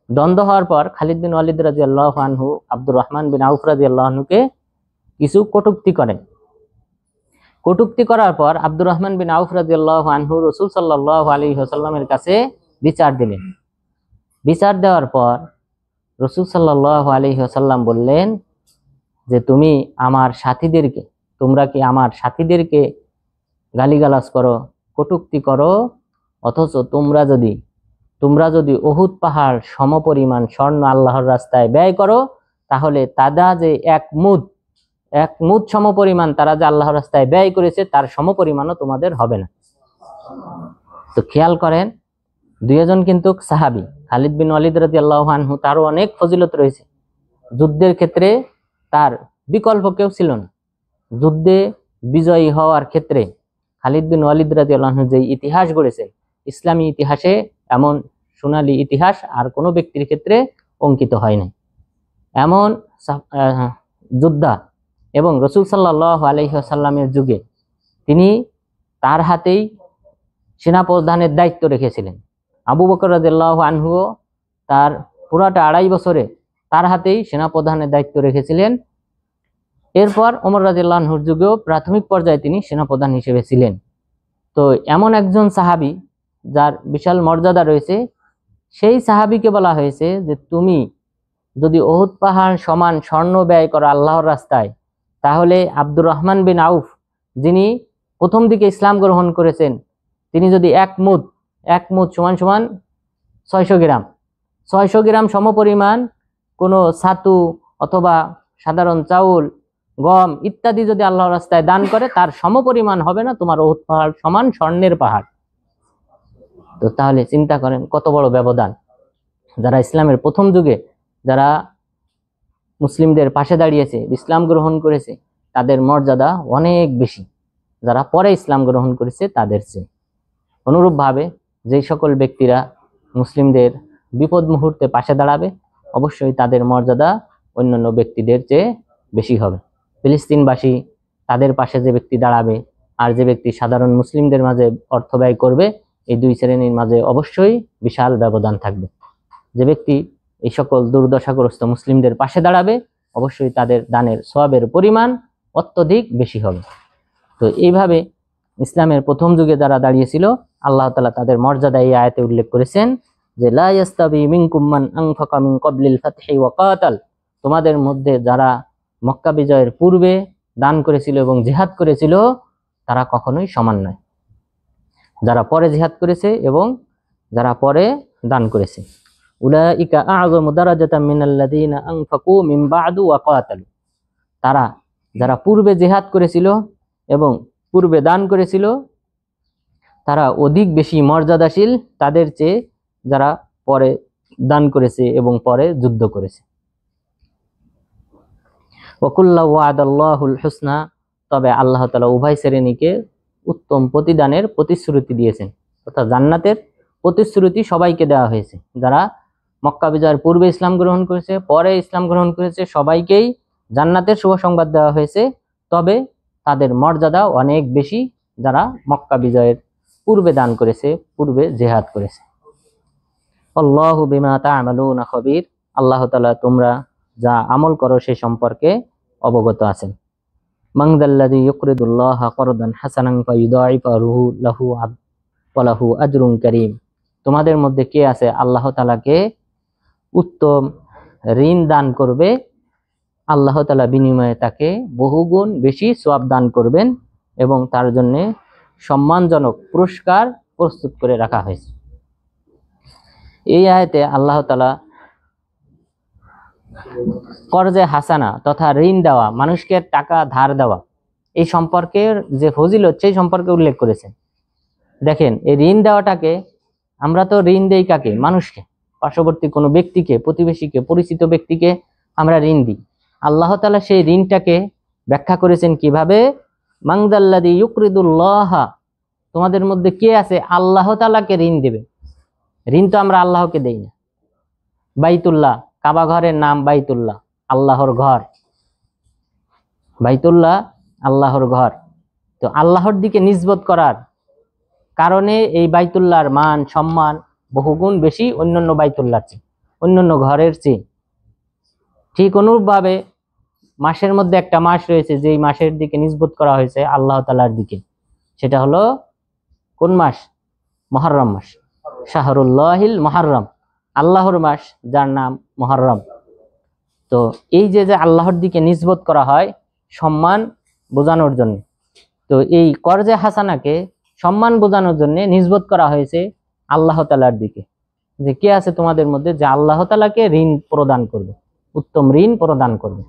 দ্বন্দ্ব হওয়ার পর খালিদ বিন ওয়ালিদ রাদিয়াল্লাহু আনহু আব্দুর রহমান বিন আউফ রাদিয়াল্লাহু আনহুকে কিছু কটূক্তি করেন। কটূক্তি করার পর আব্দুর রহমান বিন আউফ রাদিয়াল্লাহু আনহু রাসূল সাল্লাল্লাহু আলাইহি ওয়াসাল্লামের কাছে বিচার দিলেন। বিচার দেওয়ার পর রাসূল সাল্লাল্লাহু আলাইহি ওয়াসাল্লাম বললেন যে তোমরা কি আমার সাথীদেরকে গালিগালাজ করো, কটূক্তি করো, অথচ তোমরা যদি উহুদ পাহাড় সমপরিমাণ স্বর্ণ আল্লাহর রাস্তায় ব্যয় করো তাহলে তারা যে এক মুদ সমপরিমাণ তারা যে আল্লাহর রাস্তায় ব্যয় করেছে তার সমপরিমাণও তোমাদের হবে না। তো খেয়াল করেন, ২ জন কিন্তু সাহাবী। খালিদ বিন ওয়ালিদ রাদিয়াল্লাহু আনহু তারও অনেক ফজিলত রয়েছে, যুদ্ধের ক্ষেত্রে তার বিকল্প কেউ ছিল না। যুদ্ধে বিজয়ী হওয়ার ক্ষেত্রে খালিদ বিন ওয়ালিদ রাদিয়াল্লাহু আনহু যে ইতিহাস গড়েছে, ইসলামী ইতিহাসে এমন সোনালী ইতিহাস আর কোনো ব্যক্তির ক্ষেত্রে অঙ্কিত হয় নাই। এমন যোদ্ধা এবং রাসূল সাল্লাল্লাহু আলাইহি ওয়াসাল্লামের যুগে তিনি তার হাতেই সেনাপ্রধানের দায়িত্ব রেখেছিলেন। আবু বকর রাদিয়াল্লাহু আনহু তার পুরাটা ২.৫ বছরে তার হাতেই সেনাপ্রধানের দায়িত্ব রেখেছিলেন। এরপর ওমর রাদিয়াল্লাহু আনহুর যুগেও প্রাথমিক পর্যায়ে তিনি সেনাপ্রধান হিসেবে ছিলেন। তো এমন একজন সাহাবী যার বিশাল মর্যাদা রয়েছে, সেই সাহাবীকে বলা হয়েছে যে তুমি যদি উহুদ পাহাড় সমান স্বর্ণ ব্যয় করো আল্লাহর রাস্তায়, তাহলে আব্দুর রহমান বিন আউফ যিনি প্রথম দিকে ইসলাম গ্রহণ করেছেন, তিনি যদি এক মুদ সমান ৬০০ গ্রাম ৬০০ গ্রাম সমপরিমাণ কোনো ছাতু অথবা সাধারণ চাউল গম ইত্যাদি যদি আল্লাহর রাস্তায় দান করে, তার সমপরিমাণ হবে না তোমার উহুদ পাহাড় সমান স্বর্ণের পাহাড়। তো তাহলে চিন্তা করেন কত বড় ব্যবধান। যারা ইসলামের প্রথম যুগে যারা মুসলিমদের পাশে দাঁড়িয়েছে, ইসলাম গ্রহণ করেছে, তাদের মর্যাদা অনেক বেশি যারা পরে ইসলাম গ্রহণ করেছে তাদের চেয়ে। অনুরূপভাবে যেই সকল ব্যক্তিরা মুসলিমদের বিপদ মুহূর্তে পাশে দাঁড়াবে, অবশ্যই তাদের মর্যাদা অন্যান্য ব্যক্তিদের চেয়ে বেশি হবে। ফিলিস্তিনবাসী তাদের পাশে যে ব্যক্তি দাঁড়াবে আর যে ব্যক্তি সাধারণ মুসলিমদের মাঝে অর্থ ব্যয় করবে, এই দুই শ্রেণীর মাঝে অবশ্যই বিশাল ব্যবধান থাকবে। যে ব্যক্তি এই সকল দুর্দশাগ্রস্ত মুসলিমদের পাশে দাঁড়াবে, অবশ্যই তাদের দানের সওয়াবের পরিমাণ অত্যধিক বেশি হবে। তো এইভাবে ইসলামের প্রথম যুগে যারা দাঁড়িয়েছিল, আল্লাহ তাআলা তাদের মর্যাদা এই আয়াতে উল্লেখ করেছেন যে লা ইয়াস্তাবি মিনকুম মান আনফাকা মিন ক্বাবলিল ফাতহি ওয়া কাতাল, তোমাদের মধ্যে যারা মক্কা বিজয়ের পূর্বে দান করেছিল এবং জিহাদ করেছিল তারা কখনোই সমান নয়। যারা পরে জিহাদ করেছে এবং যারা পরে দান করেছে, উলাইকা আ'যামু দারাজাতাম মিনাল্লাযীনা আনফাকু মিন বা'দু ওয়া কাতালু, তারা যারা পূর্বে জিহাদ করেছিল এবং পূর্বে দান করেছিল তারা অধিক বেশি মর্যাদাশীল তাদের চেয়ে যারা পরে দান করেছে এবং পরে যুদ্ধ করেছে। ওয়াকুল্লা ওয়াদাল্লাহুল হুসনা, তবে আল্লাহ তাআলা উভয় শ্রেণীকে উত্তম প্রতিদানের প্রতিশ্রুতি দিয়েছেন, অর্থাৎ জান্নাতের প্রতিশ্রুতি সবাইকে দেওয়া হয়েছে। যারা মক্কা বিজয়ের পূর্বে ইসলাম গ্রহণ করেছে, পরে ইসলাম গ্রহণ করেছে, সবাইকেই জান্নাতের শুভ সংবাদ দেওয়া হয়েছে। তবে তাদের মর্যাদা অনেক বেশি যারা মক্কা বিজয়ের পূর্বে দান করেছে, পূর্বে জিহাদ করেছে। আল্লাহু বিমা তা'মালুনা খবীর, আল্লাহ তাআলা তোমরা যা আমল করো সে সম্পর্কে অবগত আছেন। মান যাল্লাযী ইউকরিদুল্লাহা করদান হাসানান ফায়ুদাইফাহু লাহু ওয়া লাহু আজরুন কারীম, তোমাদের মধ্যে কে আছে আল্লাহ তাআলাকে উত্তম ঋণ দান করবে, আল্লাহ তাআলা বিনিময়ে তাকে বহুগুণ বেশি সওয়াব দান করবেন এবং তার জন্য সম্মানজনক পুরস্কার প্রস্তুত করে রাখা হয়েছে। এই আয়াতে আল্লাহ তাআলা কর্জে হাসানা তথা ঋণ দেওয়া, মানুষকে টাকা ধার দেওয়া, এই সম্পর্কের যে ফজিলত সেই সম্পর্কে উল্লেখ করেছেন। দেখেন, এই ঋণ দেওয়াটাকে আমরা তো ঋণ দেই কাকে? মানুষকে, পার্শ্ববর্তী কোনো ব্যক্তিকে, প্রতিবেশীকে, পরিচিত ব্যক্তিকে আমরা ঋণ দিই। আল্লাহ তাআলা সেই ঋণটাকে ব্যাখ্যা করেছেন কিভাবে? মান যাল্লাযী ইউকরিদুল্লাহা, তোমাদের মধ্যে কে আছে আল্লাহ তাআলাকে ঋণ দেবে। ঋণ তো আমরা আল্লাহকে দেই না। বাইতুল্লাহ, কাবা ঘরের নাম বাইতুল্লাহ, আল্লাহর ঘর। বাইতুল্লাহ আল্লাহর ঘর। তো আল্লাহর দিকে নিসবত করার কারণে এই বাইতুল্লাহর মান সম্মান বহুগুণ বেশি অন্যান্য বাইতুল্লাহর চেয়ে, অন্যান্য ঘরের চেয়ে। ঠিক অনুরূপভাবে মাসের মধ্যে একটা মাস রয়েছে যেই মাসের দিকে নিসবত করা হয়েছে আল্লাহ তাআলার দিকে, সেটা হলো কোন মাস? মুহররম মাস, শাহরুল্লাহিল মুহররম, আল্লাহর মাস যার নাম মুহররম। তো এই যে আল্লাহর দিকে নিসবত করা হয় সম্মান বোঝানোর জন্য, তো এই কর্জে হাসানাকে সম্মান বোঝানোর জন্য নিসবত করা হয়েছে আল্লাহ তাআলার দিকে, যে কে আছে তোমাদের মধ্যে যে আল্লাহ তাআলাকে ঋণ প্রদান করবে, উত্তম ঋণ প্রদান করবে।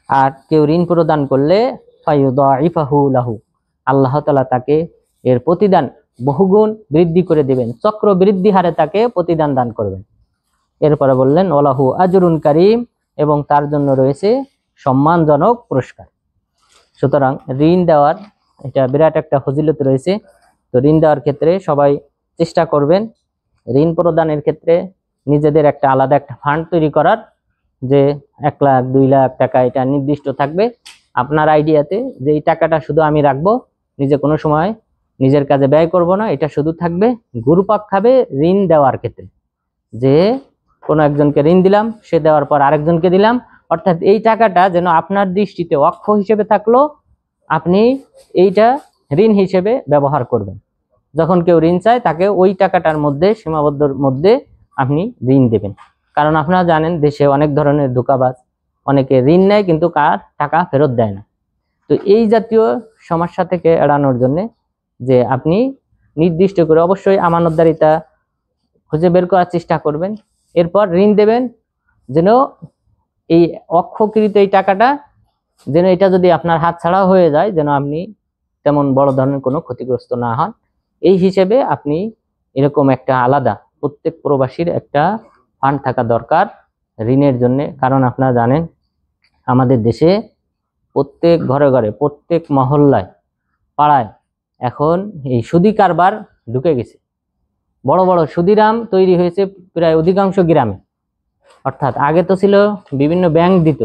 আর কেউ ঋণ প্রদান করলে ফায়ুদাইফাহু লাহু, আল্লাহ তাআলা তাকে এর প্রতিদান বহুগুণ বৃদ্ধি করে দিবেন, চক্র বৃদ্ধি হারে তাকে প্রতিদান দান করবেন। এরপরে বললেন ওয়ালাহু আজরুন কারীম, এবং তার জন্য রয়েছে সম্মানজনক পুরস্কার। সুতরাং ঋণ দেওয়ার এটা বিরাট একটা ফজিলত রয়েছে। তো ঋণ দেওয়ার ক্ষেত্রে সবাই চেষ্টা করবেন ঋণ প্রদানের ক্ষেত্রে নিজেদের একটা আলাদা একটা ফান্ড তৈরি করার, যে 1 লাখ 2 লাখ টাকা এটা নির্দিষ্ট থাকবে আপনার আইডিয়াতে, যে এই টাকাটা শুধু আমি রাখবো, নিজে কোনো সময় নিজের কাজে ব্যয় করব না, এটা শুধু থাকবে ঘুরপাক খাবে ঋণ দেওয়ার ক্ষেত্রে। যে কোনো একজনকে ঋণ দিলাম, সে দেওয়ার পর আরেকজনকে দিলাম, অর্থাৎ এই টাকাটা যেন আপনার দৃষ্টিতে ওয়াকফ হিসেবে থাকলো, আপনি এইটা ঋণ হিসেবে ব্যবহার করবেন। যখন কেউ ঋণ চায় তাকে ওই টাকাটার মধ্যে সীমাবদ্ধর মধ্যে আপনি ঋণ দেবেন। কারণ আপনারা জানেন দেশে অনেক ধরনের ধোঁকাবাজ, অনেকে ঋণ নেয় কিন্তু কার টাকা ফেরত দেয় না। তো এই জাতীয় সমস্যা থেকে এড়ানোর জন্য যে আপনি নির্দিষ্ট করে অবশ্যই আমানতদারিতা খুঁজে বের করার চেষ্টা করবেন, এরপর ঋণ দেবেন যেন এই অক্ষকৃত এই টাকাটা যেন এটা যদি আপনার হাত ছাড়া হয়ে যায় যেন আপনি তেমন বড় ধরনের কোনো ক্ষতিগ্রস্ত না হন। এই হিসেবে আপনি এরকম একটা আলাদা প্রত্যেক প্রবাসীর একটা ফান্ড থাকা দরকার ঋণের জন্য। কারণ আপনারা জানেন আমাদের দেশে প্রত্যেক ঘরে ঘরে, প্রত্যেক মহল্লায়, পাড়ায় এখন এই সুদি কারবার ঢুকে গেছে। বড় বড় সুদিরাম তৈরি হয়েছে প্রায় অধিকাংশ গ্রামে। অর্থাৎ আগে তো ছিল বিভিন্ন ব্যাংক দিত,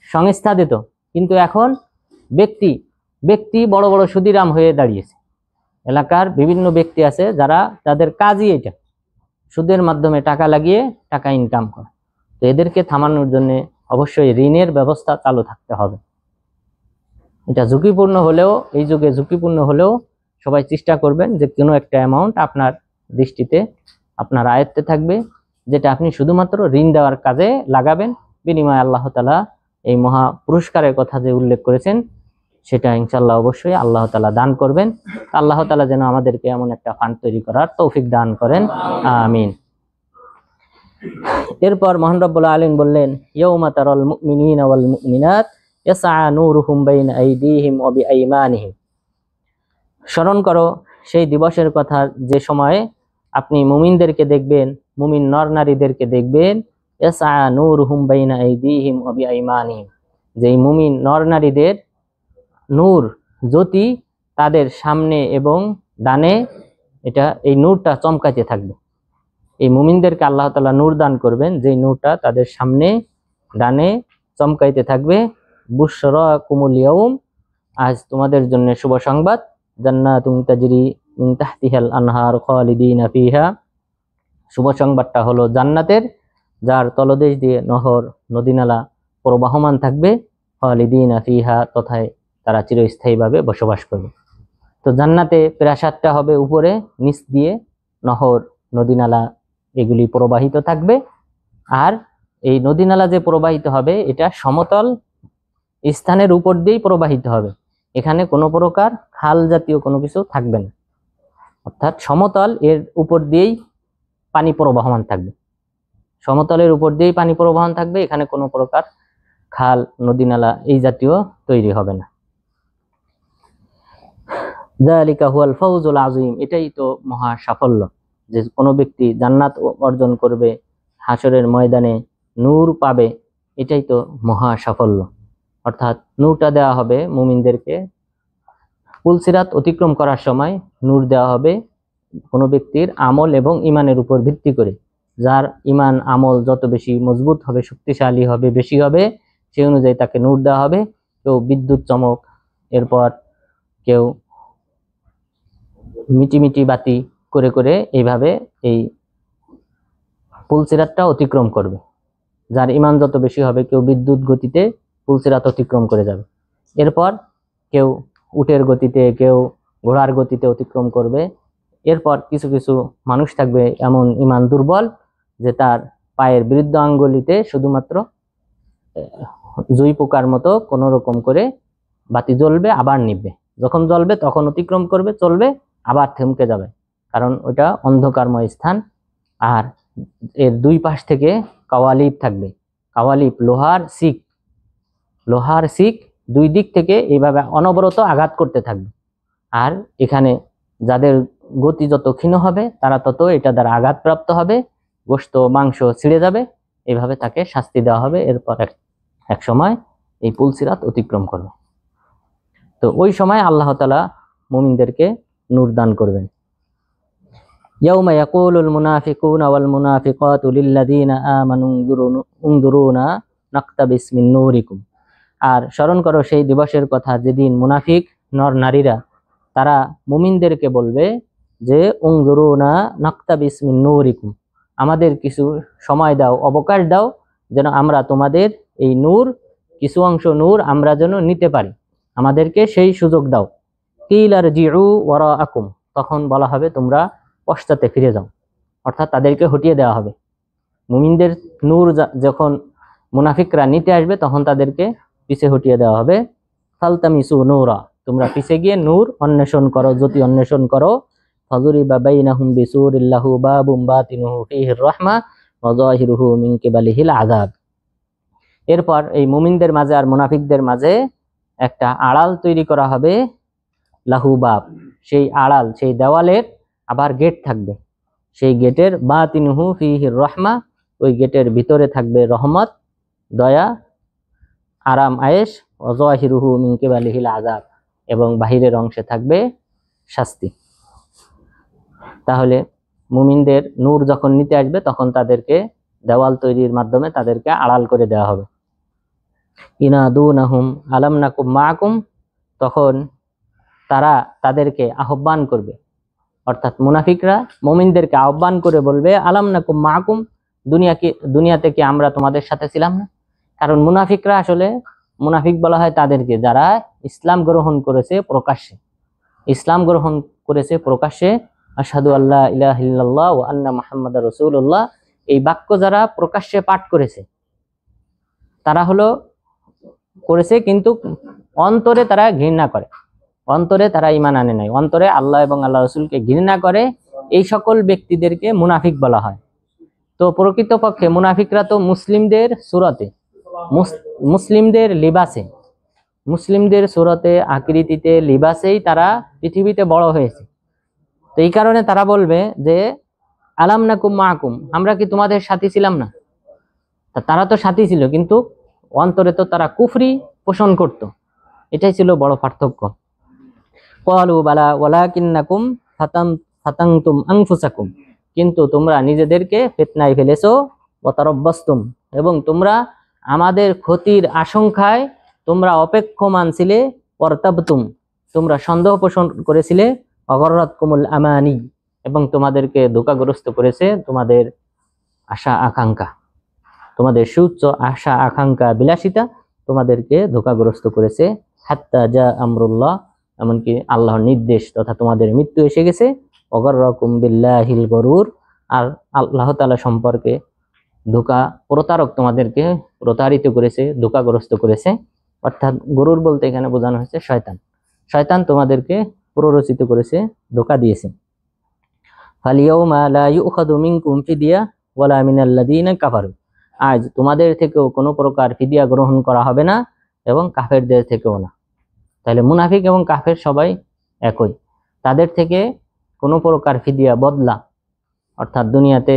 সংস্থা দিত, কিন্তু এখন ব্যক্তি ব্যক্তি বড় বড় সুদিরাম হয়ে দাঁড়িয়েছে। এলাকার বিভিন্ন ব্যক্তি আছে যারা তাদের কাজই এটা, সুদের মাধ্যমে টাকা লাগিয়ে টাকা ইনকাম করে। তো এদেরকে থামানোর জন্য অবশ্যই ঋণের ব্যবস্থা চালু থাকতে হবে। এটা ঝুঁকিপূর্ণ হলেও, এই যুগে ঝুঁকিপূর্ণ হলেও সবাই চেষ্টা করবেন যে কোনো একটা অ্যামাউন্ট আপনার দৃষ্টিতে, আপনার আয়ত্তে থাকবে, যেটা আপনি শুধুমাত্র ঋণ দেওয়ার কাজে লাগাবেন। বিনিময়ে আল্লাহ তাআলা এই মহা পুরস্কারের কথা যে উল্লেখ করেছেন সেটা ইনশাআল্লাহ অবশ্যই আল্লাহ তাআলা দান করবেন। আল্লাহ তাআলা যেন আমাদেরকে এমন একটা ফান্ড তৈরি করার তৌফিক দান করেন, আমিন। এরপর মহান রব্বুল আলামিন বললেন, ইয়াউমা তারাল মুমিনিনা ওয়াল মুমিনাত ইয়াসআ নূরুহুম বাইনা আইদিহিম ওয়া বিআইমানিহিম। স্মরণ করো সেই দিবসের কথা যে সময়ে আপনি মুমিনদেরকে দেখবেন, মুমিন নর নারীদেরকে দেখবেন, ইয়াসআ নূরুহুম বাইনা আইদিহিম ওয়া বিআইমানিহিম, যেই মুমিন নর নারীদের নূর, জ্যোতি তাদের সামনে এবং ডানে, এটা এই নূরটা চমকাতে থাকবে। এই মুমিনদেরকে আল্লাহ তাআলা নূর দান করবেন, যেই নূরটা তাদের সামনে ডানে চমকাইতে থাকবে। বুশরাকুমুল ইয়াউম, আজ তোমাদের জন্য শুভ সংবাদ, জান্নাতুন তাজরি মিন তাহতিহাল আনহার খালিদিনা ফিহা। শুভ সংবাদটা হলো জান্নাতের, যার তলদেশ দিয়ে নহর নদীনালা প্রবাহমান থাকবে, খালিদিনা ফিহা, তথায় তারা চিরস্থায়ীভাবে বসবাস করবে। তো জান্নাতে প্রাসাদটা হবে উপরে, নিচ দিয়ে নহর নদীনালা এগুলি প্রবাহিত থাকবে। আর এই নদীনালা যে প্রবাহিত হবে এটা সমতল স্থানের উপর দিয়েই প্রবাহিত হবে, এখানে কোনো প্রকার খাল জাতীয় কোনো কিছু থাকবে না। অর্থাৎ সমতল এর উপর দিয়েই পানি প্রবাহমান থাকবে, সমতলের উপর দিয়েই পানি প্রবাহমান থাকবে, এখানে কোনো প্রকার খাল নদীনালা এই জাতীয় তৈরি হবে না। যালিকা হুয়াল ফাউজুল আযীম, এটাই তো মহা সাফল্য, যে কোনো ব্যক্তি জান্নাত অর্জন করবে, হাসরের ময়দানে নূর পাবে, এটাই তো মহা সাফল্য। অর্থাৎ নূরটা দেওয়া হবে মুমিনদেরকে, পুলসিরাত অতিক্রম করার সময় নূর দেওয়া হবে কোনো ব্যক্তির আমল এবং ইমানের উপর ভিত্তি করে। যার ইমান আমল যত বেশি মজবুত হবে, শক্তিশালী হবে, বেশি হবে, সেই অনুযায়ী তাকে নূর দেওয়া হবে। কেউ বিদ্যুৎ চমক, এরপর কেউ মিটিমিটি বাতি করে করে এইভাবে এই পুলসিরাতটা অতিক্রম করবে। যার ইমান যত বেশি হবে কেউ বিদ্যুৎ গতিতে পুলসিরাত অতিক্রম করে যাবে। এরপর কেউ উটের গতিতে, কেউ ঘোড়ার গতিতে অতিক্রম করবে। এরপর কিছু কিছু মানুষ থাকবে এমন ইমান দুর্বল যে তার পায়ের বৃদ্ধ আঙ্গুলিতে শুধুমাত্র জুই পোকার মতো কোনো রকম করে বাতি জ্বলবে, আবার নিভবে, যখন জ্বলবে তখন অতিক্রম করবে, চলবে, আবার থমকে যাবে, কারণ ওটা অন্ধকারময় স্থান। আর এর দুই পাশ থেকে কাওয়ালিব থাকবে, কাওয়ালিব লোহার শিক দুই দিক থেকে এইভাবে অনবরত আঘাত করতে থাকবে। আর এখানে যাদের গতি যত ক্ষীণ হবে তারা তত এটা দ্বারা আঘাতপ্রাপ্ত হবে, গোশত মাংস ছিঁড়ে যাবে, এইভাবে তাকে শাস্তি দেওয়া হবে। এরপর এক সময় এই পুলসিরাত অতিক্রম করবে। তো ওই সময় আল্লাহ তাআলা মুমিনদেরকে নূর দান করবেন। ইয়াউমা ইয়াকুলুল মুনাফিকুনা ওয়াল মুনাফিকাতু লিল্লাযীনা আমানু উনজুরুনা নাকতাবিস মিন নূরিকুম। আর স্মরণ করো সেই দিবসের কথা যেদিন মুনাফিক নর নারীরা তারা মুমিনদেরকে বলবে যে উনজুরুনা নাকতাবিস মিন নূরিকুম, আমাদের কিছু সময় দাও, অবকাশ দাও, যেন আমরা তোমাদের এই নূর, কিছু অংশ নূর আমরা যেন নিতে পারি, আমাদেরকে সেই সুযোগ দাও। কিল আরজিউ ওয়ারাআকুম, তখন বলা হবে তোমরা পশ্চাতে ফিরে যাও, অর্থাৎ তাদেরকে হটিয়ে দেওয়া হবে। মুমিনদের নূর যখন মুনাফিকরা নিতে আসবে তখন তাদেরকে পিছে হটিয়ে দেওয়া হবে। ফালতামিসু নূরা, তোমরা পিছে গিয়ে নূর অন্বেষণ করো, জ্যোতি অন্বেষণ করো। ফাযুরিবা বাইনাহুম বিসুরিন লাহু বাবুম বাতিনুহু ফীহির রাহমা ওয়া যাহিরুহু মিন কিবালিহিল আযাব। এরপর এই মুমিনদের মাঝে আর মুনাফিকদের মাঝে একটা আড়াল তৈরি করা হবে, লাহু বাব, সেই আড়াল, সেই দেওয়ালের আবার গেট থাকবে, সেই গেটের বাতিনহু ফিহির রহমা, ওই গেটের ভিতরে থাকবে রহমত, দয়া, আরাম আয়েশ, ওয়াজাহিরুহু মিন কিবালিহিল আযাব, এবং বাহিরের অংশে থাকবে শাস্তি। তাহলে মুমিনদের নূর যখন নিতে আসবে তখন তাদেরকে দেওয়াল তৈরির মাধ্যমে তাদেরকে আড়াল করে দেওয়া হবে। ইনাদুনাহুম আলাম নাকুম মাকুম, তখন তারা তাদেরকে আহ্বান করবে, অর্থাৎ মুনাফিকরা মুমিনদেরকে আহ্বান করে বলবে আলাম নাকুম মাকুম, দুনিয়াতে কি আমরা তোমাদের সাথে ছিলাম না? কারণ মুনাফিকরা আসলে, মুনাফিক বলা হয় তাদেরকে যারা ইসলাম গ্রহণ করেছে প্রকাশ্যে, ইসলাম গ্রহণ করেছে প্রকাশ্যে, আশহাদু আল্লা ইলাহা ইল্লাল্লাহ ওয়া আন্না মুহাম্মাদার রাসূলুল্লাহ, এই বাক্য যারা প্রকাশ্যে পাঠ করেছে তারা হলো করেছে, কিন্তু অন্তরে তারা ঘৃণা করে, অন্তরে তারা ঈমান আনে নাই, অন্তরে আল্লাহ এবং আল্লাহ রাসূলকে ঘৃণা করে, এই সকল ব্যক্তিদেরকে মুনাফিক বলা হয়। তো প্রকৃতপক্ষে মুনাফিকরা তো মুসলিমদের সুরতে, মুসলিমদের লিবাসে, মুসলিমদের সুরতে, আকৃতিতে, লিবাসেই তারা পৃথিবীতে বড় হয়েছে। তো এই কারণে তারা বলবে যে আলাম নাকুম মাকুম, আমরা কি তোমাদের সাথী ছিলাম না? তারা তো সাথী ছিল, কিন্তু অন্তরে তো তারা কুফরি পোষণ করত, এটাই ছিল বড় পার্থক্য। ক্বালু বালা ওয়ালাকিন্নাকুম ফাতানতুম আনফুসাকুম, কিন্তু তোমরা নিজেদেরকে ফিতনায় ফেলেছো, ওয়া তারাব্বাসতুম, এবং তোমরা আমাদের ক্ষতির আশঙ্কায় তোমরা অপেক্ষমান ছিলে, ওয়ারতাবতুম, তোমরা সন্দেহ পোষণ করেছিলে, অগররাতকুমুল আমানি, এবং তোমাদেরকে ধোঁকাগ্রস্ত করেছে তোমাদের আশা আকাঙ্ক্ষা, তোমাদের সুউচ্চ আশা আকাঙ্ক্ষা বিলাসিতা তোমাদেরকে ধোঁকাগ্রস্ত করেছে। হাত্তা যা আমরুল্লাহ, এমনকি আল্লাহর নির্দেশ তথা তোমাদের মৃত্যু এসে গেছে। অগররাকুম বিল্লাহিল গরুর, আর আল্লাহ তাআলা সম্পর্কে প্রতারক তোমাদেরকে প্রতারিত করেছে, ধোঁকাগ্রস্ত করেছে। অর্থাৎ গরুর বলতে এখানে বোঝানো হয়েছে শয়তান, শয়তান তোমাদেরকে প্ররোচিত করেছে, ধোঁকা দিয়েছে। ফালিয়াউমা লা ইউখাযু মিনকুম ফিদিয়া ওয়ালা মিনাল্লাযীনা কাফারু, আজ তোমাদের থেকেও কোনো প্রকার ফিদিয়া গ্রহণ করা হবে না এবং কাফেরদের থেকেও না। তাহলে মুনাফিক এবং কাফের সবাই একই, তাদের থেকে কোনো প্রকার ফিদিয়া, বদলা, অর্থাৎ দুনিয়াতে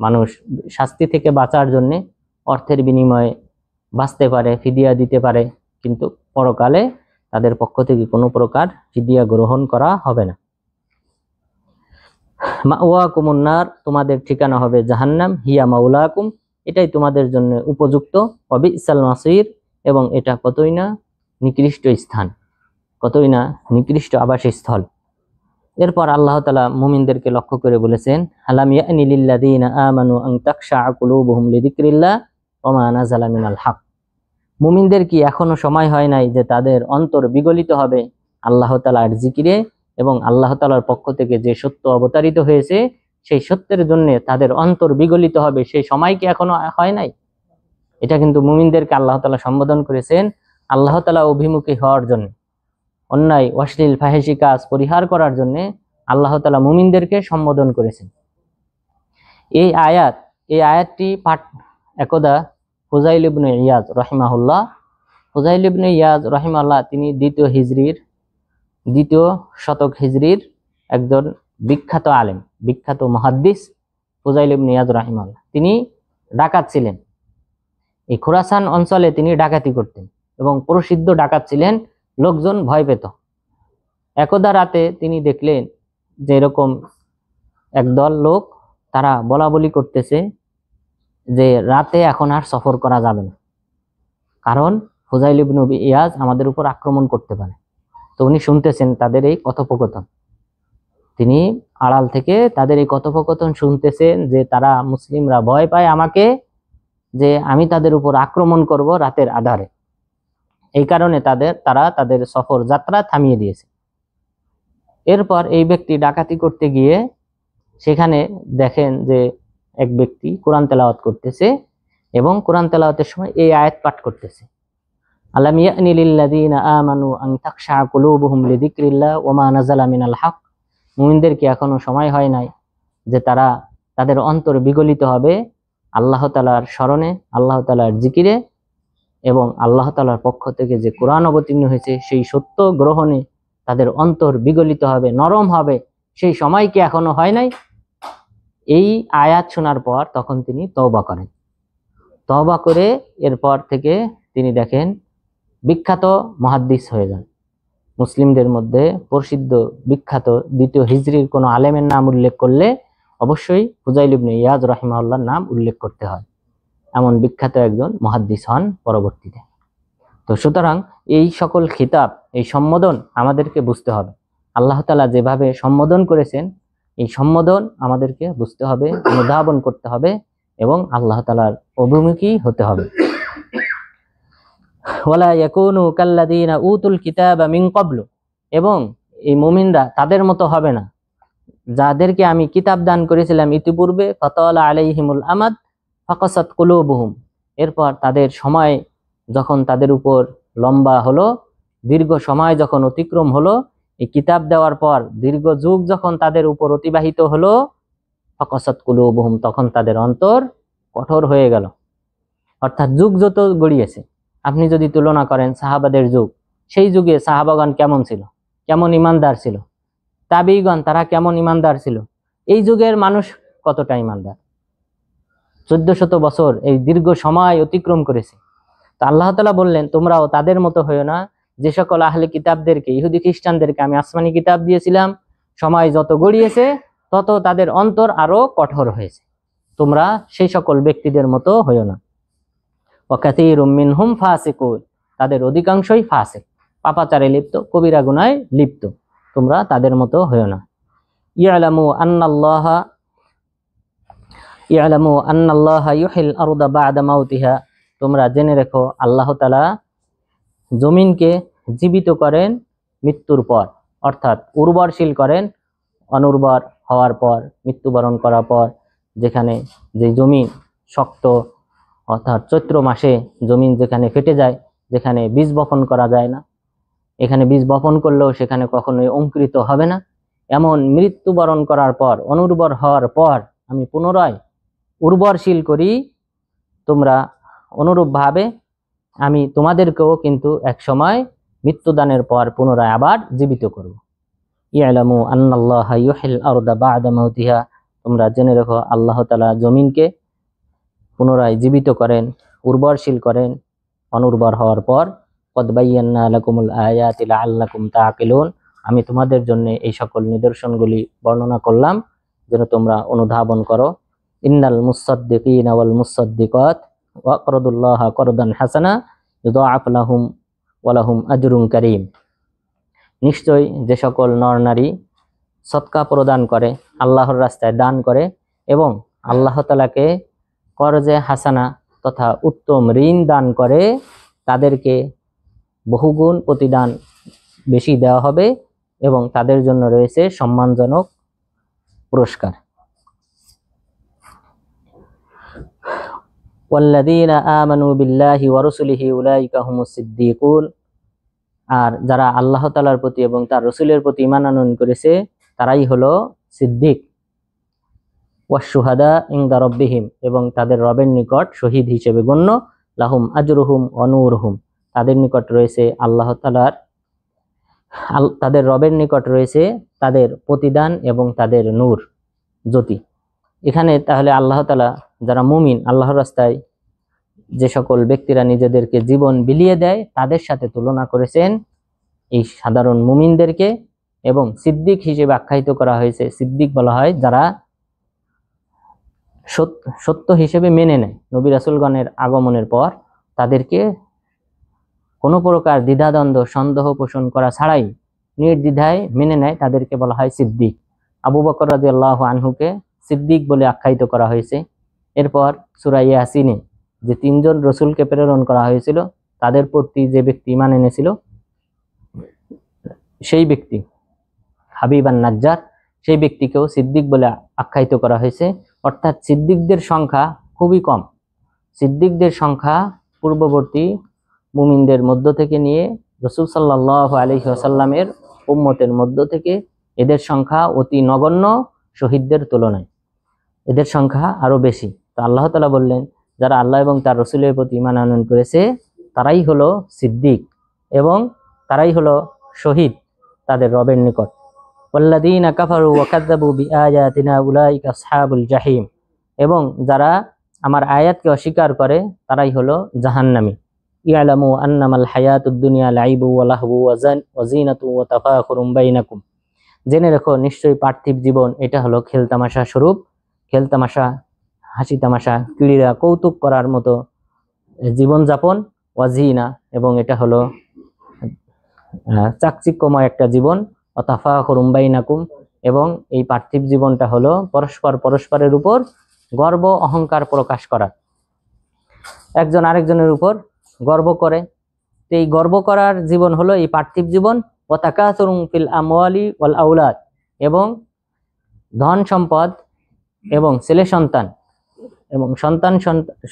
মানুষ শাস্তি থেকে বাঁচার জন্য অর্থের বিনিময়ে বাঁচতে পারে, ফিদিয়া দিতে পারে, কিন্তু পরকালে তাদের পক্ষ থেকে কোনো প্রকার ফিদিয়া গ্রহণ করা হবে না। মাওয়াকুমুন নার, তোমাদের ঠিকানা হবে জাহান্নাম, হিয়া মাওলাকুম, এটাই তোমাদের জন্য উপযুক্ত, ওয়াবিসাল মাসির, এবং এটা কতই না নিকৃষ্ট স্থান, কতই না নিকৃষ্ট আবাসস্থল। এরপর আল্লাহ তাআলা মুমিনদেরকে লক্ষ্য করে বলেছেন, আলাম ইয়ানি লিল্লাযীনা আমানু আন তাখশা কুলুবুহুম লিযিকরিল্লাহ ওয়া মা নাযালা মিনাল হক, মুমিনদের কি এখনো সময় হয় নাই যে তাদের অন্তর বিগলিত হবে আল্লাহ তাআলার জিকিরে, এবং আল্লাহ তাআলার পক্ষ থেকে যে সত্য অবতারিত হয়েছে সেই সত্যের জন্য তাদের অন্তর বিগলিত হবে, সেই সময় কি এখনো হয় নাই? এটা কিন্তু মুমিনদেরকে আল্লাহ তাআলা সম্বোধন করেছেন আল্লাহ তাআলা অভিমুখী হওয়ার জন্য, অন্যায় অশ্লীল ফাহিশি কাজ পরিহার করার জন্য আল্লাহ তাআলা মুমিনদেরকে সম্বোধন করেছেন। এই আয়াতটি পাঠ একদা ফুজাইল ইবনে ইয়াদ রাহিমাহুল্লাহ, ফুজাইল ইবনে ইয়াদ রাহিমাহুল্লাহ তিনি দ্বিতীয় শতক হিজরির একজন বিখ্যাত আলেম, বিখ্যাত মুহাদ্দিস ফুজাইল ইবনে ইয়াদ রাহিমাহুল্লাহ, তিনি ডাকাত ছিলেন। এই খোরাসান অঞ্চলে তিনি ডাকাতি করতেন এবং প্রসিদ্ধ ডাকাত ছিলেন, লোকজন ভয় পেত। একদা রাতে তিনি দেখলেন যে এরকম একদল লোক তারা বলা বলি করতেছে যে রাতে এখন আর সফর করা যাবে না, কারণ ফুজাইল ইবনে ইয়াদ আমাদের উপর আক্রমণ করতে পারে। তো উনি শুনতেছেন তাদের এই কথোপকথন, তিনি আড়াল থেকে তাদের এই কথোপকথন শুনতেছেন যে তারা মুসলিমরা ভয় পায় আমাকে, যে আমি তাদের উপর আক্রমণ করব রাতের আধারে, এই কারণে তারা তাদের সফর যাত্রা থামিয়ে দিয়েছে। এরপর এই ব্যক্তি ডাকাতি করতে গিয়ে সেখানে দেখেন যে এক ব্যক্তি কোরআন তেলাওয়াত করতেছে এবং কোরআন তেলাওয়াতের সময় এই আয়াত পাঠ করতেছে, আলাম ইয়ানি লিল্লাযীনা আমানু আন তাখশা কুলুবুহুম লিযিকরিল্লাহ ওয়া মা নাযালা মিনাল হক, মুমিনদের কি এখনো সময় হয় নাই যে তারা তাদের অন্তর বিগলিত হবে আল্লাহ তাআলার স্মরণে, আল্লাহ তাআলার জিকিরে এবং আল্লাহ তাআলার পক্ষ থেকে যে কোরআন অবতীর্ণ হয়েছে সেই সত্য গ্রহণে তাদের অন্তর বিগলিত হবে, নরম হবে। সেই সময় কি এখনো হয় নাই? এই আয়াত শোনার পর তখন তিনি তওবা করেন। তওবা করে এরপর থেকে তিনি দেখেন বিখ্যাত মুহাদ্দিস হয়ে যান। মুসলিমদের মধ্যে প্রসিদ্ধ বিখ্যাত দ্বিতীয় হিজরির কোনো আলেমের নাম উল্লেখ করলে অবশ্যই ফুজাইল ইবনে ইয়াদ রাহিমাহুল্লাহর নাম উল্লেখ করতে হয়। এমন বিখ্যাত একজন মুহাদ্দিস হন পরবর্তীতে। তো সুতরাং এই সকল খিতাব, এই সম্বোধন আমাদেরকে বুঝতে হবে। আল্লাহ তাআলা যেভাবে সম্বোধন করেছেন, এই সম্বোধন আমাদেরকে বুঝতে হবে, অনুধাবন করতে হবে এবং আল্লাহ তাআলার অভিমুখী হতে হবে। ওয়ালা ইয়াকুনু কাল্লাযীনা উতুল কিতাবা মিন ক্বাবলু, এবং এই মুমিনরা তাদের মতো হবে না যাদেরকে আমি কিতাব দান করেছিলাম ইতিপূর্বে, ফাতালা আলাইহিমুল আমাদ ফাকাসাত কুলুবুহুম, এরপর তাদের সময় যখন তাদের উপর লম্বা হলো, দীর্ঘ সময় যখন অতিক্রম হলো, এই কিতাব দেওয়ার পর দীর্ঘ যুগ যখন তাদের উপর অতিবাহিত হলো, ফাকাসাত কুলুবুহুম, তখন তাদের অন্তর কঠোর হয়ে গেল। অর্থাৎ যুগ যত গড়িয়েছে, আপনি যদি তুলনা করেন সাহাবাদের যুগ, সেই যুগে সাহাবাগণ কেমন ছিল, কেমন ইমানদার ছিল, তাবিগণ তারা কেমন ইমানদার ছিল, এই যুগের মানুষ কতটা ইমানদার। 1400 বছর এই দীর্ঘ সময় অতিক্রম করেছে। তো আল্লাহ তাআলা বললেন তোমরাও তাদের মতো হইও না, যে সকল আহলে কিতাবদেরকে, ইহুদি খ্রিস্টানদেরকে আমি আসমানি কিতাব দিয়েছিলাম, সময় যত গড়িয়েছে তত তাদের অন্তর আরো কঠোর হয়েছে। তোমরা সেই সকল ব্যক্তিদের মতো হইও না। ওয়াকাসীরুম মিনহুম ফাসিকুন, তাদের অধিকাংশই ফাসিক, পাপাচারে লিপ্ত, কবিরা গুনাহে লিপ্ত। তোমরা তাদের মতো হইও না। ইয়ালামু আন্নাল্লাহা ইউহিল আরদা বা'দা মাউতিহা, তোমরা জেনে রেখো আল্লাহ তাআলা জমিনকে জীবিত করেন মৃত্যুর পর, অর্থাৎ উর্বরশীল করেন অনুর্বর হওয়ার পর, মৃত্যুবরণ করার পর। যেখানে যে জমিন শক্ত, অর্থাৎ চৈত্র মাসে জমিন যেখানে ফেটে যায়, যেখানে বীজ বপন করা যায় না, এখানে বীজ বপন করলেও সেখানে কখনোই অঙ্কুরিত হবে না, এমন মৃত্যুবরণ করার পর, অনুর্বর হওয়ার পর আমি পুনরায় উর্বরশীল করি। তোমরা অনুরূপভাবে আমি তোমাদেরকেও কিন্তু এক সময় মৃত্যুদানের পর পুনরায় আবার জীবিত করব। ইয়ালামু আন্নাল্লাহা ইউহিল আরদা বা'দা মাউতিহা, তোমরা জেনে রাখো আল্লাহ তাআলা জমিনকে পুনরায় জীবিত করেন, উর্বরশীল করেন অনুর্বর হওয়ার পর। কদ বায়্যানা লাকুমুল আয়াতি লাআল্লাকুম তাআকিলুন, আমি তোমাদের জন্য এই সকল নিদর্শনগুলি বর্ণনা করলাম যেন তোমরা অনুধাবন করো। ইন্নাল মুসাদ্দিকিনা ওয়াল মুসাদ্দিকাত ওয়া আকরাদুল্লাহা করদান হাসানা ইউদাআফ লাহুম ওয়া লাহুম আজরুন কারীম, নিশ্চয় যে সকল নর নারী সদকা প্রদান করে, আল্লাহর রাস্তায় দান করে এবং আল্লাহ তাআলাকে করজে হাসানা তথা উত্তম ঋণ দান করে, তাদেরকে বহুগুণ প্রতিদান বেশি দেওয়া হবে এবং তাদের জন্য রয়েছে সম্মানজনক পুরস্কার। ওয়াল্লাযীনা আমানু বিল্লাহি ওয়া রাসূলিহি উলাইকা হুমুস সিদ্দীকুন, আর যারা আল্লাহ তাআলার প্রতি এবং তার রাসূলের প্রতি ঈমান আনয়ন করেছে তারাই হলো সিদ্দিক। ওয়াশ শুহাদা ইনদা রাব্বিহিম, এবং তাদের রবের নিকট শহীদ হিসেবে গণ্য। লাহুম আজরুহুম ওয়া নূরুহুম, তাদের নিকট রয়েছে আল্লাহ তাআলার, তাদের রবের নিকট রয়েছে তাদের প্রতিদান এবং তাদের নূর, জ্যোতি। এখানে তাহলে আল্লাহ তাআলা যারা মুমিন, আল্লাহর রাস্তায় যে সকল ব্যক্তিরা নিজেদেরকে জীবন বিলিয়ে দেয় তাদের সাথে তুলনা করেছেন এই সাধারণ মুমিনদেরকে, এবং সিদ্দিক হিসেবে আখ্যায়িত করা হয়েছে। সিদ্দিক বলা হয় যারা সত্য হিসেবে মেনে নেয়, নবী রাসূলগণের আগমনের পর তাদেরকে কোনো প্রকার দ্বিধাদ্বন্দ্ব সন্দেহ পোষণ করা ছাড়াই নির্দ্বিধায় মেনে নেয়, তাদেরকে বলা হয় সিদ্দিক। আবু বকর রাদিয়াল্লাহু আনহুকে সিদ্দিক বলে আখ্যায়িত করা হয়েছে। এরপর সূরা ইয়াসিনে যে 3 জন রাসূলকে প্রেরণ করা হয়েছিল তাদের প্রতি যে ব্যক্তি ঈমান এনেছিল সেই ব্যক্তি হাবিব আন-নাজ্জার, সেই ব্যক্তিকেও সিদ্দিক বলে আখ্যায়িত করা হয়েছে। অর্থাৎ সিদ্দিকদের সংখ্যা খুবই কম। সিদ্দিকদের সংখ্যা পূর্ববর্তী মুমিনদের মধ্য থেকে নিয়ে রাসূল সাল্লাল্লাহু আলাইহি ওয়াসাল্লামের উম্মতের মধ্য থেকে এদের সংখ্যা অতি নগণ্য, শহীদদের তুলনায় এদের সংখ্যা আরো বেশি। তো আল্লাহ তাআলা বললেন, যারা আল্লাহ এবং তার রাসূলের প্রতি ঈমান আনয়ন করেছে তারাই হলো সিদ্দিক এবং তারাই হলো শহীদ তাদের রবের নিকট। ওয়াল্লাযীনা কাফারু ওয়া কাযযাবু বিআয়াতিনা উলাইকা আসহাবুল জাহিম, এবং যারা আমার আয়াতকে অস্বীকার করে তারাই হলো জাহান্নামী। ইয়ালামু আন্নামাল হায়াতুদ দুনিয়া লাইবু ওয়া লাহবু ওয়া জিনাতু ওয়া তাফাখুরুম বাইনাকুম, জেনে রেখো নিশ্চয়ই পার্থিব জীবন এটা হলো খেলতামাশা স্বরূপ, খেলতামাশা, হাসি তামাশা, ক্রীড়া কৌতুক করার মতো জীবনযাপন, ওয়াজিনা, এবং এটা হলো চাকচিক্যময় একটা জীবন, তাফাখুরুম বাইনাকুম, এবং এই পার্থিব জীবনটা হলো পরস্পরের উপর গর্ব অহংকার প্রকাশ করা, একজন আরেকজনের উপর গর্ব করে। তো এই গর্ব করার জীবন হলো এই পার্থিব জীবন। ওয়া তাকাসুরুম ফিল আমওয়ালি ওয়াল আওলাদ, এবং ধন সম্পদ এবং ছেলে সন্তান এবং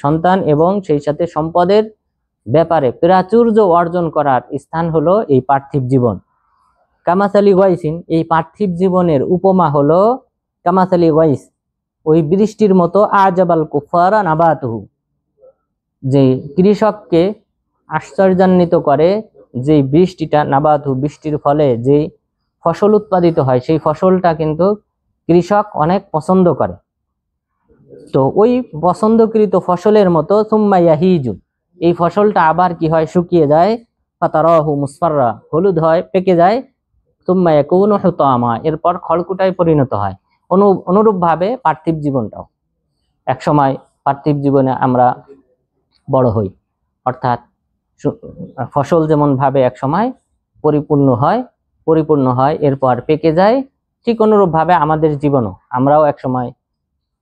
সন্তান এবং সেই সাথে সম্পদের ব্যাপারে প্রাচুর্য অর্জন করার স্থান হলো এই পার্থিব জীবন। কামাসালি ওয়াইসিন, এই পার্থিব জীবনের উপমা হলো কামাসালি ওয়াইস, ওই বৃষ্টির মতো আজাবাল কুফারা নাবাতুহু, যে কৃষককে আশ্চর্যান্বিত করে যে বৃষ্টিটা, নাবাতুহু বৃষ্টির ফলে যে ফসল উৎপাদিত হয় সেই ফসলটা কিন্তু কৃষক অনেক পছন্দ করে। তো ওই পছন্দকৃত ফসলের মতো সুম্মা ইয়াহিজু, এই ফসলটা আবার কি হয়, শুকিয়ে যায়, ফাতারাহু মুসফাররা, হলুদ হয়, পেকে যায়, সুম্মা ইয়াকুনু হুতামা, এরপর খড়কুটায় পরিণত হয়। অনুরূপভাবে পার্থিব জীবনটাও একসময় পার্থিব জীবনে আমরা বড় হই, অর্থাৎ ফসল যেমন ভাবে একসময় পরিপূর্ণ হয় এরপর পেকে যায়, ঠিক অনুরূপভাবে আমাদের জীবনও আমরাও একসময়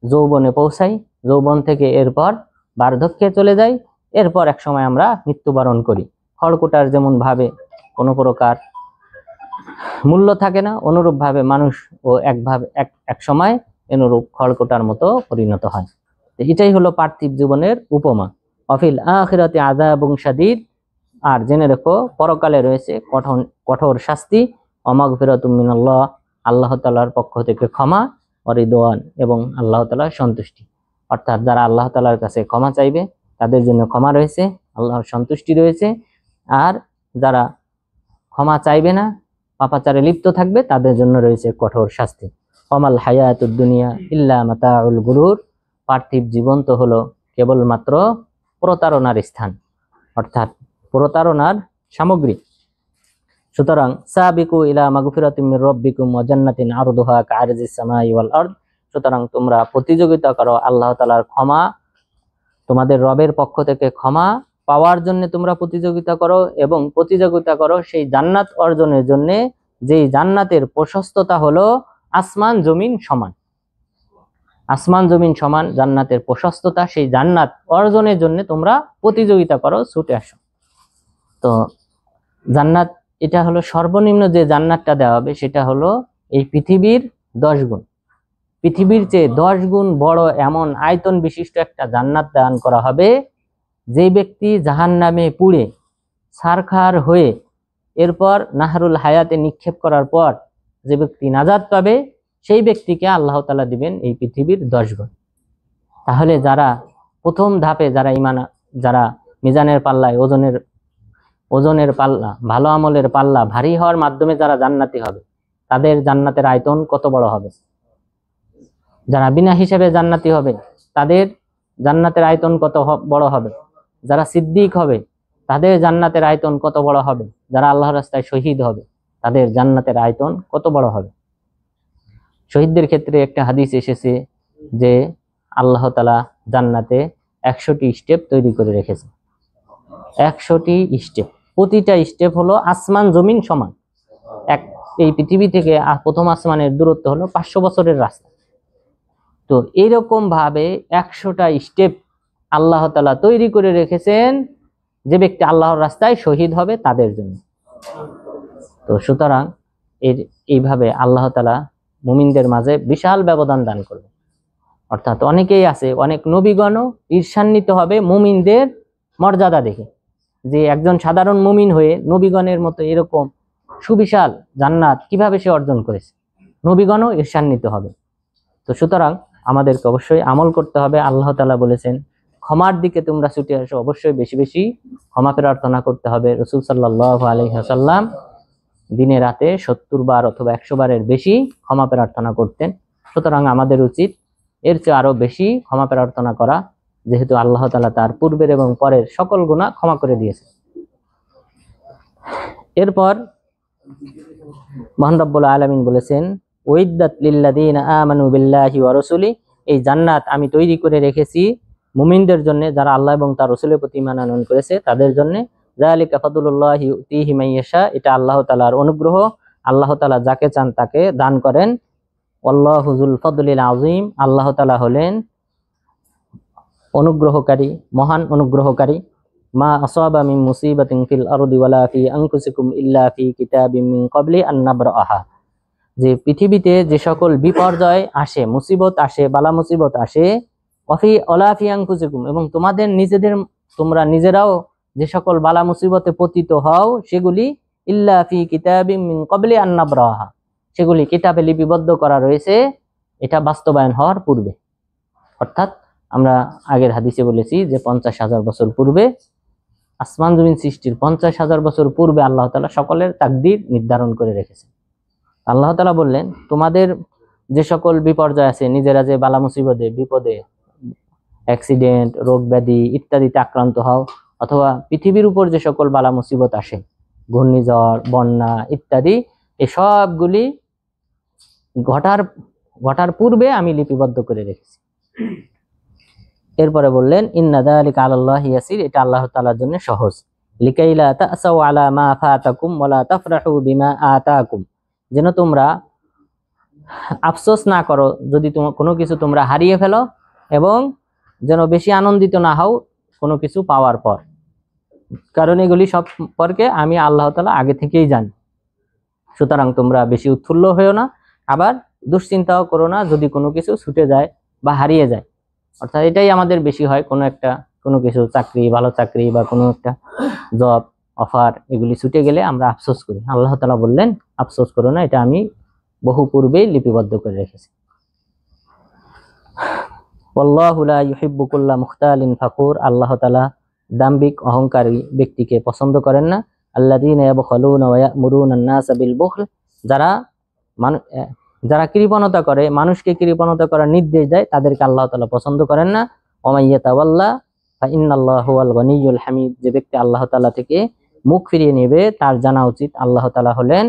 যৌবনে পৌঁছাই, যৌবন থেকে এরপর বার্ধক্যে চলে যাই, এরপর একসময় আমরা মৃত্যুবরণ করি। খড়কুটার যেমন ভাবে কোনো প্রকার মূল্য থাকে না, অনুরূপভাবে মানুষ ও এক সময় অনুরূপ খড়কুটার মতো পরিণত হয়। এটাই হলো পার্থিব জীবনের উপমা। অফিল আখিরাতি আযাবুন শাদীদ, আর জেনে রেখো পরকালে রয়েছে কঠোর শাস্তি, ওয়ামাগফিরাতুম মিনাল্লাহ, আল্লাহ তাআলার পক্ষ থেকে ক্ষমা, ওয়া রিদওয়ান, এবং আল্লাহ তাআলার সন্তুষ্টি। অর্থাৎ যারা আল্লাহ তাআলার কাছে ক্ষমা চাইবে তাদের জন্য ক্ষমা রয়েছে, আল্লাহর সন্তুষ্টি রয়েছে, আর যারা ক্ষমা চাইবে না, পাপাচারে লিপ্ত থাকবে, তাদের জন্য রয়েছে কঠোর শাস্তি। ওয়ামাল হায়াতুদ দুনিয়া ইল্লা মাতাউল গুরুর, পার্থিব জীবন তো হলো কেবলমাত্র প্রতারণার স্থান, অর্থাৎ প্রতারণার সামগ্রী। সুতরাং সাবিকু ইলা মাগফিরাতিম মির রাব্বিকুম ওয়া জান্নাতিন আরদুহা কাআরজিস সামাই ওয়াল আরদ, সুতরাং তোমরা প্রতিযোগিতা করো আল্লাহ তাআলার ক্ষমা, তোমাদের রবের পক্ষ থেকে ক্ষমা পাওয়ার জন্য তোমরা প্রতিযোগিতা করো, এবং প্রতিযোগিতা করো সেই জান্নাত অর্জনের জন্য, যেই জান্নাতের প্রশস্ততা হলো আসমান জমিন সমান। আসমান জমিন সমান জান্নাতের প্রশস্ততা, সেই জান্নাত অর্জনের জন্য তোমরা প্রতিযোগিতা করো, ছুটে আসো। তো জান্নাত এটা হলো সর্বনিম্ন যে জান্নাতটা দেওয়া হবে সেটা হলো এই পৃথিবীর 10 গুণ, পৃথিবীর চেয়ে 10 গুণ বড় এমন আয়তন বিশিষ্ট একটা জান্নাত দান করা হবে। যে ব্যক্তি জাহান্নামে পুড়ে ছারখার হয়ে এরপর নাহরুল হায়াতে নিক্ষেপ করার পর যে ব্যক্তি নাজাত পাবে সেই ব্যক্তিকে আল্লাহ তাআলা দিবেন এই পৃথিবীর 10 গুণ। তাহলে যারা প্রথম ধাপে যারা মিজানের পাল্লায় ওজনের পাল্লা, ভালো আমলের পাল্লা ভারী হওয়ার মাধ্যমে যারা জান্নাতি হবে তাদের জান্নাতের আয়তন কত বড় হবে, যারা বিনা হিসেবে জান্নাতি হবে তাদের জান্নাতের আয়তন কত বড় হবে, যারা সিদ্দিক হবে তাদের জান্নাতের আয়তন কত বড় হবে, যারা আল্লাহর রাস্তায় শহীদ হবে তাদের জান্নাতের আয়তন কত বড় হবে। শহীদদের ক্ষেত্রে একটা হাদিস এসেছে যে আল্লাহ তাআলা জান্নাতে 100টি স্টেপ তৈরি করে রেখেছে। 100টি স্টেপ, প্রতিটা স্টেপ হলো আসমান জমিন সমান। এই পৃথিবী থেকে প্রথম আসমানের দূরত্ব হলো 500 বছরের রাস্তা। তো এইরকম ভাবে 100টা স্টেপ আল্লাহ তাআলা তৈরি করে রেখেছেন যে ব্যক্তি আল্লাহর রাস্তায় শহীদ হবে তাদের জন্য। তো সুতরাং এইভাবে আল্লাহ তাআলা মুমিনদের মাঝে বিশাল ব্যবধান দান করবে। অর্থাৎ অনেকেই আছে, অনেক নবীগণও ঈর্ষান্বিত হবে মুমিনদের মর্যাদা দেখে, যে একজন সাধারণ মুমিন হয়ে নবীগণের মতো এরকম সুবিশাল জান্নাত কিভাবে সে অর্জন করেছে, নবীগণও ঈর্ষান্বিত হবে। তো সুতরাং আমাদেরকে অবশ্যই আমল করতে হবে। আল্লাহ তাআলা বলেছেন ক্ষমার দিকে তোমরা ছুটে আসো, অবশ্যই বেশি বেশি ক্ষমা প্রার্থনা করতে হবে। রাসূল সাল্লাল্লাহু আলাইহি ওয়াসাল্লাম দিনে রাতে 70 বার অথবা 100 বারের বেশি ক্ষমা প্রার্থনা করতেন। সুতরাং আমাদের উচিত এর চেয়ে আরো বেশি ক্ষমা প্রার্থনা করা, যেহেতু আল্লাহ তাআলা তার পূর্বের এবং পরের সকল গুনাহ ক্ষমা করে দিয়েছেন। এরপর মহান রব্বুল আলামিন বলেছেন উইদ্দাত লিল্লাযিনা আমানু বিল্লাহি ওয়া রাসূলি, এই জান্নাত আমি তৈরি করে রেখেছি মুমিনদের জন্য যারা আল্লাহ এবং তার রাসূলের প্রতি ঈমান আনয়ন করেছে তাদের জন্য। যালিকা ফাদলুল্লাহি ইউতিহি মান ইয়াশা, এটা আল্লাহ তাআলার অনুগ্রহ, আল্লাহ তাআলা যাকে চান তাকে দান করেন। আল্লাহু যুল ফাদলিল আযীম, আল্লাহ তাআলা হলেন অনুগ্রহকারী, মহান অনুগ্রহকারী। মা আসাবা মিন মুসিবাতিন ফিল আরদি ওয়ালা ফি আনফুসিকুম ইল্লা ফি কিতাবিম মিন ক্বাবলি আন নাবরাহা, যে পৃথিবীতে যে সকল বিপর্যয় আসে, মুসিবত আসে, বালা মুসিবত আসে, ওয়াফি ওয়ালা ফি আনফুসিকুম, এবং তোমাদের তোমরা নিজেরাও যে সকল বালা মুসিবতে পতিত হও সেগুলি ইল্লা ফি কিতাবিম মিন ক্বাবলি আন নাবরাহা, সেগুলি কিতাবে লিপিবদ্ধ করা রয়েছে এটা বাস্তবায়ন হওয়ার পূর্বে। অর্থাৎ আমরা আগের হাদিসে বলেছি যে 50,000 বছর পূর্বে, আসমান জমিন সৃষ্টির 50,000 বছর পূর্বে আল্লাহ তাআলা সকলের তাকদীর নির্ধারণ করে রেখেছেন। আল্লাহ তাআলা বললেন তোমাদের যে সকল বিপর্যয় আছে, নিজেরা যে বালা মুসিবতে বিপদে অ্যাক্সিডেন্ট, রোগ ব্যাধি ইত্যাদিতে আক্রান্ত হও, অথবা পৃথিবীর উপর যে সকল বালা মুসিবত আসে, ঘূর্ণিঝড়, বন্যা ইত্যাদি, এই সবগুলি ঘটার পূর্বে আমি লিপিবদ্ধ করে রেখেছি। এরপরে বললেন ইন্না যালিকা আলাল্লাহি ইয়াসির, এটা আল্লাহ তাআলার জন্য সহজ। লিকাইলা তাসাউ আলা মা ফাতাকুম ওয়ালা তাফরাহু বিমা আতাকুম, যেন তোমরা আফসোস না করো যদি কোনো কিছু তোমরা হারিয়ে ফেলো, এবং যেন বেশি আনন্দিত না হও কোনো কিছু পাওয়ার পর, কারণ এগুলি সব সম্পর্কে আমি আল্লাহ তাআলা আগে থেকেই জানি। সুতরাং তোমরা বেশি উৎফুল্ল হয়েও না, আবার দুশ্চিন্তাও করো না যদি কোনো কিছু ছুটে যায় বা হারিয়ে যায়। অর্থাৎ এটাই আমাদের বেশি হয়, কোনো কিছু চাকরি, ভালো চাকরি বা কোনো একটা জব অফার এগুলি ছুটে গেলে আমরা আফসোস করি। আল্লাহ তাআলা বললেন আফসোস করো না, এটা আমি বহু পূর্বেই লিপিবদ্ধ করে রেখেছি। ওয়াল্লাহু লা ইউহিব্বু কুল্লা মুখতালিন ফাখুর, আল্লাহ তাআলা দাম্ভিক অহংকারী ব্যক্তিকে পছন্দ করেন না। আল্লাযীনা ইয়াবখালুনা ওয়া ইয়া'মুরুনা আন-নাসা বিল বুখল, যারা কৃপণতা করে, মানুষকে কৃপণতা করার নির্দেশ দেয়, তাদেরকে আল্লাহ তাআলা পছন্দ করেন না। ওয়া মান ইয়াতাওয়াল্লা ফা ইন্নাল্লাহু হুয়াল গনিয়্যুল হামিদ, যে ব্যক্তি আল্লাহ তাআলা থেকে মুখ ফিরিয়ে নেবে তার জানা উচিত আল্লাহ তাআলা হলেন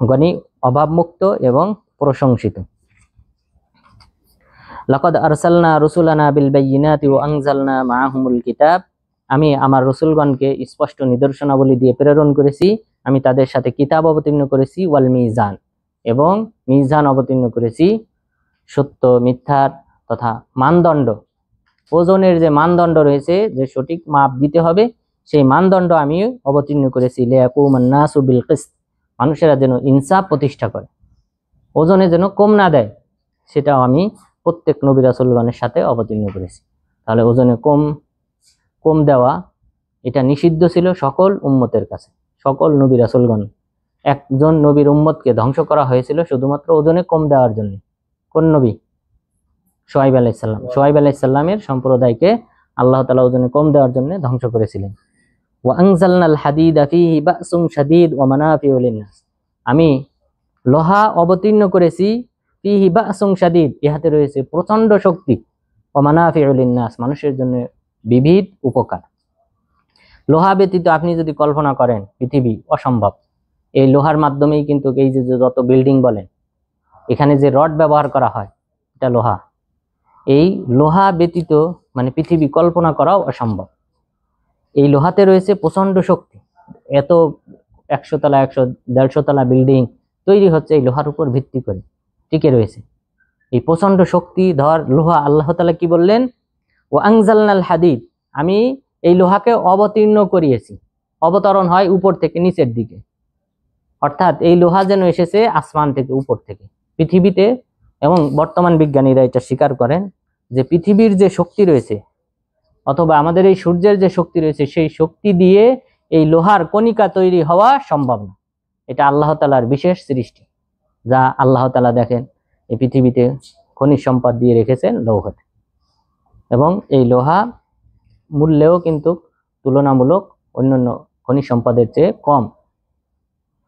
গনি, অভাবমুক্ত এবং প্রশংসিত। লাকাদ আরসালনা রুসুলানা বিল বায়্যিনাতি ওয়া আনজালনা মাআহুমুল কিতাব, আমি আমার রাসূলগণকে স্পষ্ট নিদর্শনাবলী দিয়ে প্রেরণ করেছি, আমি তাদের সাথে কিতাব অবতীর্ণ করেছি, ওয়াল মিজান, এবং মিজান অবতীর্ণ করেছি, সত্য মিথ্যার তথা মানদণ্ড, ওজনের যে মানদণ্ড রয়েছে, যে সঠিক মাপ দিতে হবে সেই মানদণ্ড আমি অবতীর্ণ করেছি। লিয়াকুমান নাসু বিল কিসত, মানুষেরা যেন ইনসাফ প্রতিষ্ঠা করে, ওজনে যেন কম না দেয়, সেটাও আমি প্রত্যেক নবী রাসূলগণের সাথে অবতীর্ণ করেছি। তাহলে ওজনে কম দেওয়া এটা নিষিদ্ধ ছিল সকল উম্মতের কাছে। সকল নবী রাসূলগণ, একজন নবীর উম্মতকে ধ্বংস করা হয়েছিল শুধুমাত্র ওজনে কম দেওয়ার জন্য। কোন নবী? শুআয়ব আলাইহিস সালাম। শুআয়ব আলাইহিস সালামের সম্প্রদায়কে আল্লাহ তাআলা ওজনে কম দেওয়ার জন্য ধ্বংস করেছিলেন। ওয়া আনজালনাল হাদিদা ফীহি বাসুন শাদীদ ওয়া মানাফিউ লিন-নাস, আমি লোহা অবতীর্ণ করেছি, ফীহি বাসুন শাদীদ, ইহাতে রয়েছে প্রচন্ড শক্তি, ওয়া মানাফিউ লিন-নাস, মানুষের জন্য বিবিধ উপকার। লোহা ব্যতীত আপনি যদি কল্পনা করেন পৃথিবী অসম্ভব। এই লোহার মাধ্যমেই কিন্তু এই যে যত বিল্ডিং বলেন, এখানে যে রড ব্যবহার করা হয় এটা লোহা। এই লোহা ব্যতীত মানে পৃথিবী কল্পনা করাও অসম্ভব। এই লোহাতে রয়েছে প্রচন্ড শক্তি, এত 100 তলা 100-150 তলা বিল্ডিং তৈরি হচ্ছে এই লোহার উপর ভিত্তি করে টিকে রয়েছে। এই প্রচন্ড শক্তিধর লোহা আল্লাহ তাআলা কি বললেন? ওয়া আনজালনাল হাদিদ, আমি এই লোহাকে অবতীর্ণ করিয়েছি। অবতরণ হয় উপর থেকে নিচের দিকে, অর্থাৎ এই লোহা যেন এসেছে আসমান থেকে, উপর থেকে পৃথিবীতে। এবং বর্তমান বিজ্ঞানীরা এটা স্বীকার করেন যে পৃথিবীর যে শক্তি রয়েছে অথবা আমাদের এই সূর্যের যে শক্তি রয়েছে, সেই শক্তি দিয়ে এই লোহার কণিকা তৈরি হওয়া সম্ভব না। এটা আল্লাহ তাআলার বিশেষ সৃষ্টি, যা আল্লাহ তাআলা দেখেন এই পৃথিবীতে খনিজ সম্পদ দিয়ে রেখেছেন লৌহতে, এবং এই লোহা মূল্যেও কিন্তু তুলনামূলক অন্যান্য খনিজ সম্পদের চেয়ে কম।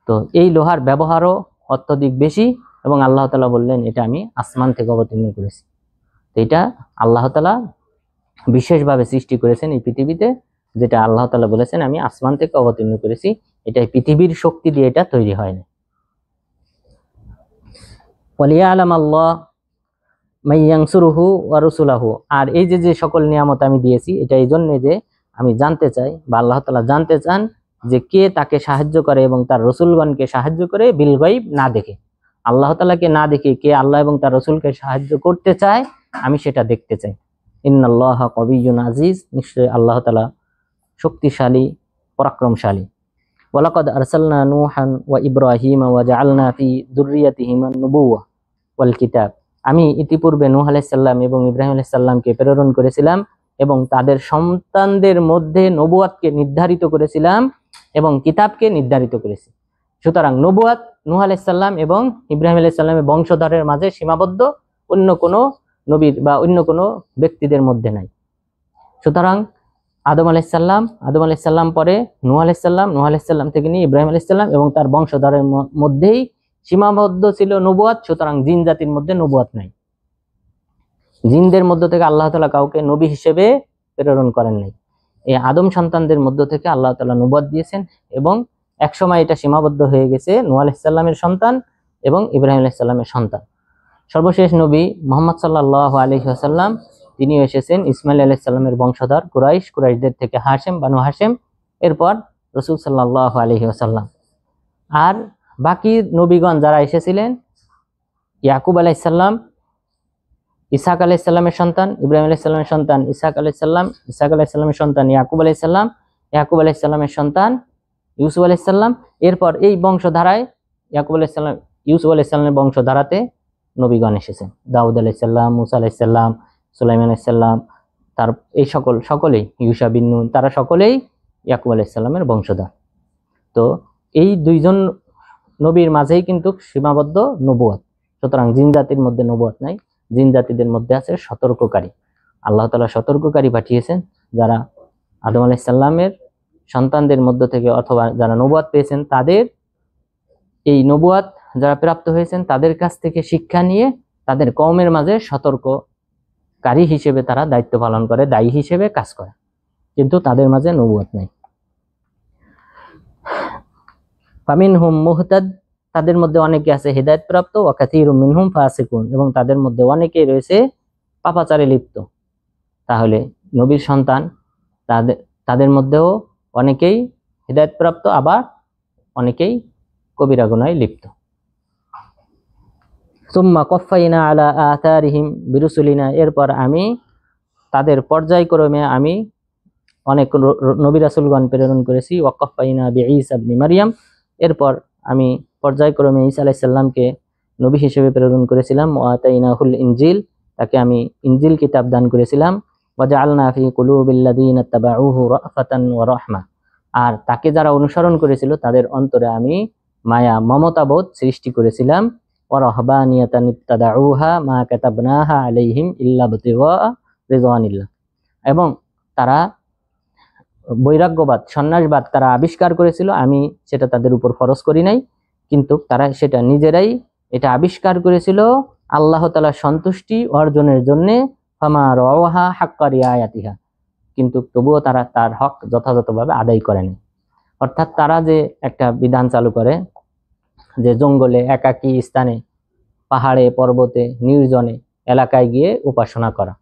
তো এই লোহার ব্যবহারও অত্যধিক বেশি, এবং আল্লাহ তাআলা বললেন এটা আমি আসমান থেকে অবতীর্ণ করেছি। তো এটা আল্লাহ তাআলা বিশেষভাবে সৃষ্টি করেছেন এই পৃথিবীতে, যেটা আল্লাহ তাআলা বলেছেন আমি আসমান থেকে অবতীর্ণ করেছি। এটা পৃথিবীর শক্তি দিয়ে এটা তৈরি হয়নি। ওয়ালিয়ালাম আল্লাহ মাইয়ানসুরুহু ওয়া রাসূলুহু, আর এই যে সকল নিয়ামত আমি দিয়েছি এটা এই জন্য যে আমি জানতে চাই, বা আল্লাহ তাআলা জানতে চান যে কে তাকে সাহায্য করে এবং তার রসুলগণকে সাহায্য করে বিল গায়ব, না দেখে। আল্লাহ তাআলাকে না দেখে কে আল্লাহ এবং তার রসুলকে সাহায্য করতে চায় আমি সেটা দেখতে চাই। ইন্নাল্লাহা কাবিয়্যুন আজিজ, নিশ্চয় আল্লাহ তাআলা শক্তিশালী পরাক্রমশালী। ওয়ালাকাদ আরসালনা নূহান ওয়া ইব্রাহিম ওয়া জাআলনা ফি যুররিয়াতিহিমা নুবুওয়া ওয়াল কিতাব, আমি ইতিপূর্বে নূহ আলাইহিস সালাম এবং ইব্রাহিম আলাইহিস সালামকে প্রেরণ করেছিলাম এবং তাদের সন্তানদের মধ্যে নবুয়াতকে নির্ধারিত করেছিলাম এবং কিতাবকে নির্ধারিত করেছি। সুতরাং নবুয়াত নূহ আলাইহিস সালাম এবং ইব্রাহিম আলাইহিস সালামের বংশধরের মাঝে সীমাবদ্ধ, অন্য কোনো নবীর বা অন্য কোনো ব্যক্তিদের মধ্যে নাই। সুতরাং আদম আলাইহিস সালাম পরে নূহ আলাইহিস সালাম, নূহ আলাইহিস সালাম থেকে নিয়ে ইব্রাহিম আলাইহিস সালাম এবং তার বংশধরের মধ্যেই সীমাবদ্ধ ছিল নবুয়াত। সুতরাং জিন জাতির মধ্যে নবুয়াত নাই। জিনদের মধ্য থেকে আল্লাহ তাআলা কাউকে নবী হিসেবে প্রেরণ করেন নাই। এই আদম সন্তানদের মধ্য থেকে আল্লাহ তাআলা নবুয়াত দিয়েছেন, এবং একসময় এটা সীমাবদ্ধ হয়ে গেছে নূহ আলাইহিস সালামের সন্তান এবং ইব্রাহিম আলাইহিস সালামের সন্তান। সর্বশেষ নবী মুহাম্মদ সাল্লাল্লাহু আলাইহি ওয়াসাল্লাম, তিনি এসেছেন ইসমাইল আলাইহিস সালামের বংশধর কুরাইশদের থেকে হাশেম, বানু হাশেম, এরপর রাসূল সাল্লাল্লাহু আলাইহি ওয়াসাল্লাম। আর বাকি নবীগণ যারা এসেছিলেন, ইয়াকুব আলাইহিস সালাম ইসহাক আলাইহিস সালামের সন্তান, ইব্রাহিম আলাইহিস সালামের সন্তান ইসহাক আলাইহিস সালাম, ইসহাক আলাইহিস সালামের সন্তান ইয়াকুব আলাইহিস সালাম, ইয়াকুব আলাইহিস সালামের সন্তান ইউসুফ আলাইহিস সালাম। এরপর এই বংশধারায় ইয়াকুব আলাইহিস সালাম, ইউসুফ আলাইহিস সালামের বংশধারাতে নবীগণ এসেছেন, দাউদ আলাইহিস সালাম, মুসা আলাইহিস সালাম, সুলাইমান আলাইহিস সালাম, তার এই সকলেই ইউশা বিন নুন, তারা সকলেই ইয়াকুব আলাইহিস সালামের বংশধর। তো এই দুইজন নবীর মাঝেই কিন্তু সীমাবদ্ধ নবুয়াত। সুতরাং জিন জাতির মধ্যে নবুয়াত নাই, জিন জাতিদের মধ্যে আছে সতর্ককারী। আল্লাহ তাআলা সতর্ককারী পাঠিয়েছেন, যারা আদম আলাইহিস সালামের সন্তানদের মধ্য থেকে অথবা যারা নবুয়াত পেয়েছেন তাদের, এই নবুয়াত যারা প্রাপ্ত হয়েছেন তাদের কাছ থেকে শিক্ষা নিয়ে তাদের কওমের মাঝে সতর্ককারী হিসেবে তারা দায়িত্ব পালন করে, দায়ী হিসেবে কাজ করে, কিন্তু তাদের মাঝে নবুয়াত নেই। ফামিনহুম মুহতাদ, তাদের মধ্যে অনেকে আছে হেদায়েত প্রাপ্ত, ওয়া কাসীরুম মিনহুম ফাসিকুন, এবং তাদের মধ্যে অনেকেই রয়েছে পাপাচারে লিপ্ত। তাহলে নবীর সন্তান তাদের মধ্যেও অনেকেই হেদায়েত প্রাপ্ত, আবার অনেকেই কবিরা গুনাহে লিপ্ত। সুম্মা কফাইনা আলা আথারিহিম বিরুসুলিনা, এরপর আমি তাদের পর্যায়ক্রমে আমি অনেক নবী রাসূলগণ প্রেরণ করেছি। ওয়া কফাইনা বিঈসা ইবনে মারইয়াম, এরপর আমি পর্যায়ক্রমে ঈসা আলাইহিস সালামকে নবী হিসেবে প্রেরণ করেছিলাম। ওয়া আতাইনাহুল ইনজিল, তাকে আমি ইনজিল কিতাব দান করেছিলাম। ওয়া জাআলনা ফি কুলুবিল্লাযিনা তাবাউহু রাফাতান ওয়া রাহমা, আর তাকে যারা অনুসরণ করেছিল তাদের অন্তরে আমি মায়া মমতাবোধ সৃষ্টি করেছিলাম। ওয়া রাহবানিয়াতান ইবতাদাউহা মা কাতাবনাহা আলাইহিম ইল্লা ইবতিগা রিদওয়ানিল্লাহ, এবং তারা বৈরাগ্যবাদ, সন্ন্যাসবাদ তারা আবিষ্কার করেছিল, আমি সেটা তাদের উপর ফরজ করি নাই, কিন্তু তারা সেটা নিজেরাই এটা আবিষ্কার করেছিল আল্লাহ তাআলার সন্তুষ্টি অর্জনের জন্য। ফামা রাওহা হাক্কা রিআয়াতিহা, কিন্তু তবুও তারা তার হক যথাযথভাবে আদায় করেনি। অর্থাৎ তারা যে একটা বিধান চালু করে যে জঙ্গলে একাকী স্থানে, পাহাড়ে, পর্বতে, নির্জনে এলাকায় গিয়ে উপাসনা করা,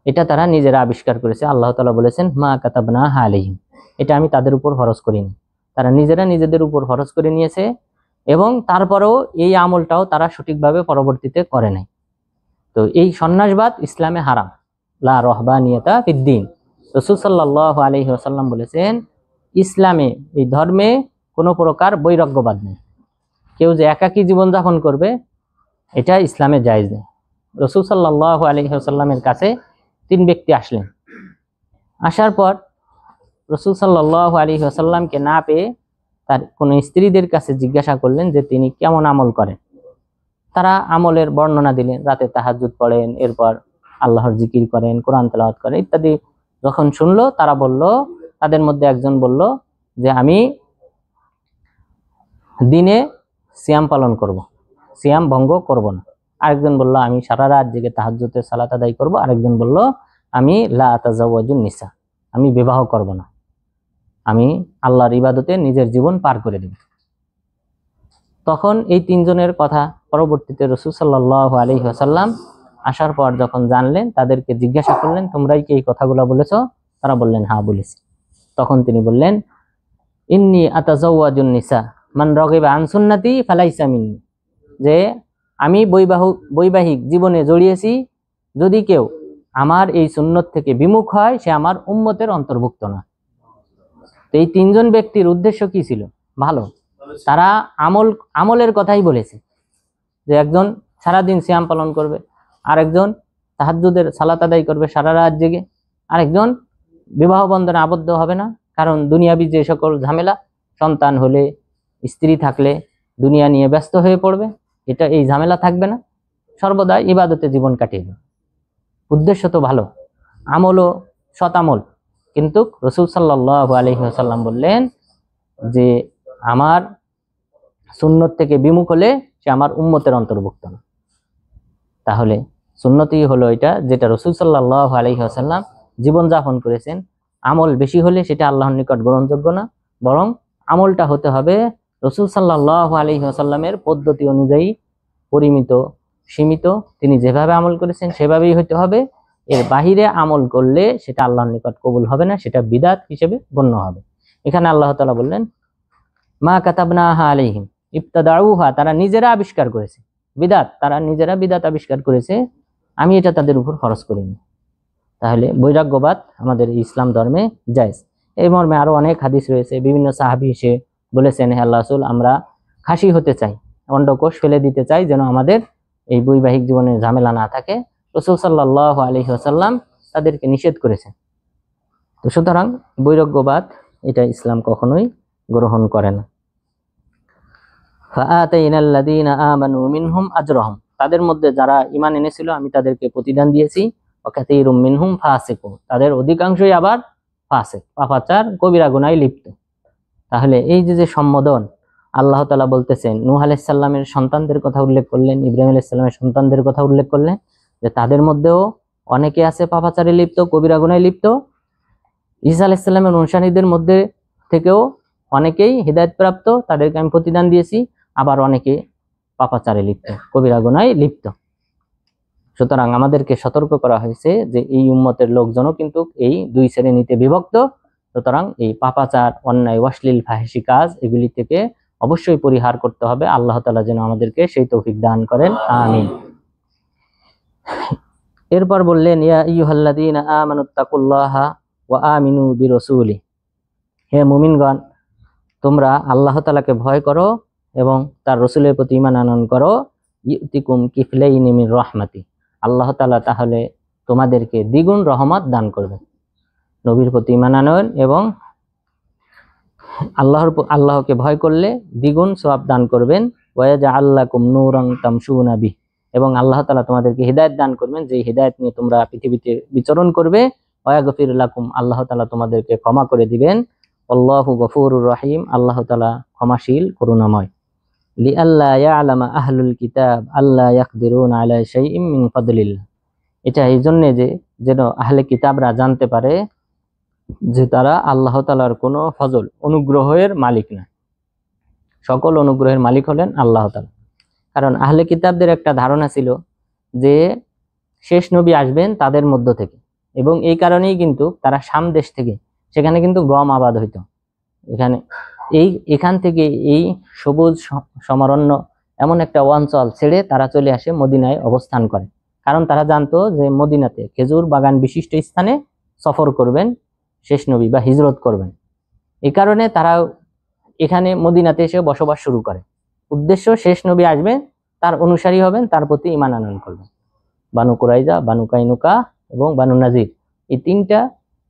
এটা তারা নিজেরা আবিষ্কার করেছে। আল্লাহ তাআলা বলেছেন মা কাতাবনাহা আলাইহিম, এটা আমি তাদের উপর ফরজ করিনি, তারা নিজেরা নিজেদের উপর ফরজ করে নিয়েছে, এবং তারপরেও এই আমলটাও তারা সঠিকভাবে পরবর্তীতে করে নাই। তো এই সন্ন্যাসবাদ ইসলামে হারাম, লা রাহবানিয়াতা ফিদ্দিন। রাসূল সাল্লাল্লাহু আলাইহি ওয়াসাল্লাম বলেছেন ইসলামে, এই ধর্মে কোনো প্রকার বৈরাগ্যবাদ নেই। কেউ যে একাকী জীবনযাপন করবে এটা ইসলামে জায়েজ নেই। রাসূল সাল্লাল্লাহু আলাইহি ওয়াসাল্লামের কাছে 3 ব্যক্তি আসলেন। আসার পর রাসূল সাল্লাল্লাহু আলাইহি ওয়াসাল্লামকে না পেয়ে তার কোন স্ত্রীদের কাছে জিজ্ঞাসা করলেন যে তিনি কেমন আমল করেন। তারা আমলের বর্ণনা দিলেন, রাতে তাহাজ্জুদ পড়েন, এরপর আল্লাহর জিকির করেন, কোরআন তেলাওয়াত করেন ইত্যাদি। যখন শুনলো তারা বলল, তাদের মধ্যে একজন বলল যে আমি দিনে সিয়াম পালন করব, সিয়াম ভঙ্গ করব না। আরেকজন বলল আমি সারা রাত জেগে তাহাজ্জুদের সালাত আদায় করব। আরেকজন বলল আমি লা আতাজাওয়াজুন নিসা, আমি বিবাহ করব না, আমি আল্লাহর ইবাদতে নিজের জীবন পার করে দেব। তখন এই তিনজনের কথা পরবর্তীতে রাসূল সাল্লাল্লাহু আলাইহি ওয়াসাল্লাম আসার পর যখন জানলেন, তাদেরকে জিজ্ঞাসা করলেন তোমরাই কি এই কথাগুলো বলেছো? তারা বললেন হ্যাঁ বলেছি। তখন তিনি বললেন ইন্নী আতাজাওয়াজুন নিসা মান রাগিবা আন সুন্নতি ফালাইসা মিন্নী, যে আমি বৈবাহিক জীবনে জড়িয়েছি, যদি কেউ আমার এই সুন্নত থেকে বিমুখ হয় সে আমার উম্মতের অন্তর্ভুক্ত না। তো এই তিনজন ব্যক্তির উদ্দেশ্য কি ছিল? ভালো, তারা আমলের কথাই বলেছে, যে একজন সারাদিন সিয়াম পালন করবে, আরেকজন তাহাজ্জুদের সালাত আদায় করবে সারা রাত জেগে, আরেকজন বিবাহ বন্ধনে আবদ্ধ হবে না, কারণ দুনিয়াবি যে সকল ঝামেলা, সন্তান হলে, স্ত্রী থাকলে দুনিয়া নিয়ে ব্যস্ত হয়ে পড়বে, এটা এই ঝামেলা থাকবে না, সর্বদা ইবাদতে জীবন কাটিয়ে দেবে। উদ্দেশ্য তো ভালো, আমলও সৎ আমল, কিন্তু রাসূল সাল্লাল্লাহু আলাইহি ওয়াসাল্লাম বললেন যে আমার সুন্নত থেকে বিমুখ হলে সে আমার উম্মতের অন্তর্ভুক্ত না। তাহলে সুন্নতই হলো এটা, যেটা রাসূল সাল্লাল্লাহু আলাইহি ওয়াসাল্লাম জীবনযাপন করেছেন। আমল বেশি হলে সেটা আল্লাহর নিকট গ্রহণযোগ্য না, বরং আমলটা হতে হবে রাসূল সাল্লাল্লাহু আলাইহি ওয়াসাল্লামের পদ্ধতি অনুযায়ী, পরিমিত, সীমিত, তিনি যেভাবে আমল করেছেন সেভাবেই হতে হবে। এর বাহিরে আমল করলে সেটা আল্লাহর নিকট কবুল হবে না, সেটা বিদআত হিসেবে গণ্য হবে। এখানে আল্লাহ তাআলা বললেন মা কাতাবনাহা আলাইহিম ইবতাদাউহা, তারা নিজেরা আবিষ্কার করেছে বিদআত, তারা নিজেরা বিদআত আবিষ্কার করেছে, আমি এটা তাদের উপর খরচ করিনি। তাহলে বৈরাগ্যবাদ আমাদের ইসলাম ধর্মে জায়েজ। এই মর্মে আরো অনেক হাদিস রয়েছে। বিভিন্ন সাহাবী এসে বলেছেন হে আল্লাহর রাসূল, আমরা খাসি হতে চাই, অন্ডকোষ ফেলে দিতে চাই, যেন আমাদের এই বৈবাহিক জীবনের ঝামেলা না থাকে। রাসূল সাল্লাল্লাহু আলাইহি ওয়াসাল্লাম তাদেরকে নিষেধ করেছেন। তো সুতরাং বৈরাগ্যবাদ এটা ইসলাম কখনোই গ্রহণ করে না। ফাআতাইনাল্লাযীনা আমানু মিনহুম আজরাহুম, তাদের মধ্যে যারা ঈমান এনেছিল আমি তাদেরকে প্রতিদান দিয়েছি। ওয়া কাসীরুম মিনহুম ফাসিকুন, তাদের অধিকাংশই আবার ফাসিক, পাপাচার, কবিরা গুনাহে লিপ্ত। তাহলে এই যে সম্বোধন আল্লাহ তাআলা বলতেছেন, নূহ আলাইহিস সালামের সন্তানদের কথা উল্লেখ করলেন, ইব্রাহিম আলাইহিস সালামের সন্তানদের কথা উল্লেখ করলেন, যে তাদের মধ্যেও অনেকে আছে পাপাচারে লিপ্ত, কবিরা গুনাহে লিপ্ত। ঈসা আলাইহিস সালামের অনুসারীদের মধ্যে থেকেও অনেকেই হিদায়াত প্রাপ্ত, তাদেরকে আমি প্রতিদান দিয়েছি, আবার অনেকে পাপাচারে লিপ্ত, কবিরা গুনাহে লিপ্ত। সুতরাং আমাদেরকে সতর্ক করা হয়েছে যে এই উম্মতের লোকজনও কিন্তু এই দুই শ্রেণীতে বিভক্ত। সুতরাং এই পাপাচার, অন্যায়, অশ্লীল, ফাহিশি কাজ এগুলি থেকে অবশ্যই পরিহার করতে হবে। আল্লাহ তাআলা যেন আমাদেরকে সেই তৌফিক দান করেন, আমিন। এরপর বললেন ইয়া আইয়ুহাল্লাযীনা আমানুত্তাকুল্লাহা ওয়া আমিনু বিরাসূলি, হে মুমিনগণ তোমরা আল্লাহ তাআলাকে ভয় করো এবং তার রাসূলের প্রতি ঈমান আনয়ন করো। ইউতিকুম কিফলাইনি মির রাহমাতি, আল্লাহ তাআলা তাহলে তোমাদেরকে দ্বিগুণ রহমত দান করবেন। নবীর প্রতি ঈমান আনয়ন এবং আল্লাহকে ভয় করলে দ্বিগুণ সওয়াব দান করবেন। ওয়া ইয়াজআল লাকুম নূরান তামশুনা বিহি, এবং আল্লাহ তাআলা তোমাদেরকে হিদায়াত দান করবেন, যে হিদায়াত নিয়ে তোমরা পৃথিবীতে বিচরণ করবে। ওয়া ইয়াগফির লাকুম, আল্লাহ তাআলা তোমাদেরকে ক্ষমা করে দিবেন। আল্লাহু গফুরুর রহিম, আল্লাহ তাআলা ক্ষমাশীল, করুণাময়। লিআল্লা ইয়ালামা আহলুল কিতাব আল্লা ইয়াকদিরুনা আলা শাইইন মিন ফাদলিল্লাহ, এটা এই জন্য যে যেন আহলে কিতাবরা জানতে পারে যে তারা আল্লাহ তাআলার কোনো ফজল, অনুগ্রহের মালিক না, সকল অনুগ্রহের মালিক হলেন আল্লাহ তাআলা। কারণ আহলে কিতাবদের একটা ধারণা ছিল যে শেষ নবী আসবেন তাদের মধ্য থেকে, এবং এই কারণেই কিন্তু তারা শাম দেশ থেকে, সেখানে কিন্তু গম আবাদ হইতো, এখান থেকে এই সবুজ সমরণ্য এমন একটা অঞ্চল ছেড়ে তারা চলে আসে মদিনায় অবস্থান করে। কারণ তারা জানতো যে মদিনাতে খেজুর বাগান বিশিষ্ট স্থানে সফর করবেন শেষ নবী বা হিজরত করবেন। এই কারণে তারা এখানে মদিনাতে এসে বসবাস শুরু করে। উদ্দেশ্য শেষ নবী আসবেন, তার অনুসারী হবেন, তার প্রতি ঈমান আনয়ন করবেন। বানু কুরাইজা, বানু কাইনুকা এবং বানু নাজির, এই তিনটা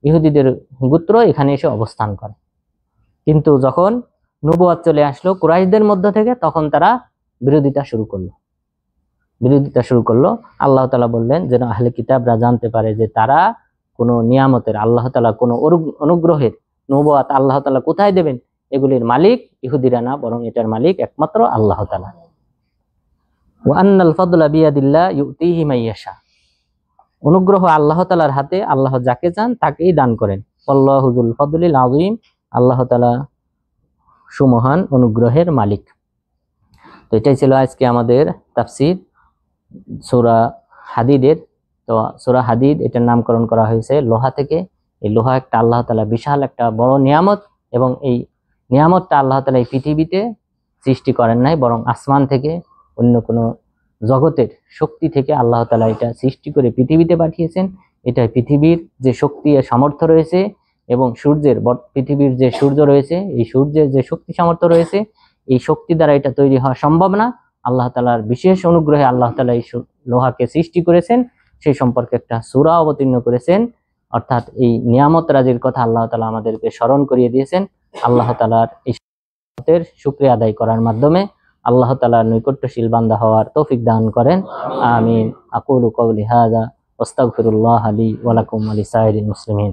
ইহুদিদের গোত্র এখানে এসে অবস্থান করে। কিন্তু যখন নবুয়ত চলে আসলো কুরাইশদের মধ্য থেকে, তখন তারা বিরোধিতা শুরু করলো। বিরোধিতা শুরু করলো। আল্লাহ তাআলা বললেন যেন আহলে কিতাবরা জানতে পারে যে তারা কোনো নিয়ামতের, আল্লাহ তাআলা কোনো অনুগ্রহের, নবুয়াত আল্লাহ তাআলা কোথায় দেবেন, এগুলির মালিক ইহুদিরা না, বরং এটার মালিক একমাত্র আল্লাহ তাআলা। ওয়া আন্নাল ফাদলা বিয়াদিল্লাহ ইউতিহি মাইয়াশা, অনুগ্রহ আল্লাহ তাআলার হাতে, আল্লাহ যাকে চান তাকেই দান করেন। আল্লাহু যুল ফাদলিল আযীম, আল্লাহ তাআলা সুমহান অনুগ্রহের মালিক। তো এটাই ছিল আজকে আমাদের তাফসীর সূরা হাদিদের। তো সূরা হাদিদ এটার নামকরণ করা হয়েছে লোহা থেকে। এই লোহা একটা আল্লাহ তাআলা বিশাল একটা বড় নিয়ামত, এবং এই নিয়ামতটা আল্লাহ তাআলা এই পৃথিবীতে সৃষ্টি করেন নাই, বরং আসমান থেকে অন্য কোনো জগতের শক্তি থেকে আল্লাহ তাআলা এটা সৃষ্টি করে পৃথিবীতে পাঠিয়েছেন। এটা পৃথিবীর যে শক্তি সামর্থ্য রয়েছে, এবং পৃথিবীর যে সূর্য রয়েছে, এই সূর্যের যে শক্তি সামর্থ্য রয়েছে, এই শক্তি দ্বারা এটা তৈরি হওয়া সম্ভব না। আল্লাহ তাআলার বিশেষ অনুগ্রহে আল্লাহ তাআলা এই লোহাকে সৃষ্টি করেছেন, সেই সম্পর্কে একটা সূরা অবতীর্ণ করেছেন। অর্থাৎ এই নিয়ামত রাজির কথা আল্লাহ তাআলা আমাদেরকে স্মরণ করিয়ে দিয়েছেন। আল্লাহ তাআলার এই নিয়ামতের শুকরিয়া আদায় করার মাধ্যমে আল্লাহ তাআলার নৈকট্যশীল বান্দা হওয়ার তৌফিক দান করেন। আমিন। আকুলু কওলি হাযা ওয়াস্তাগফিরুল্লাহ লি ওয়া লাকুম ওয়া লিসাইরিল মুসলিমিন।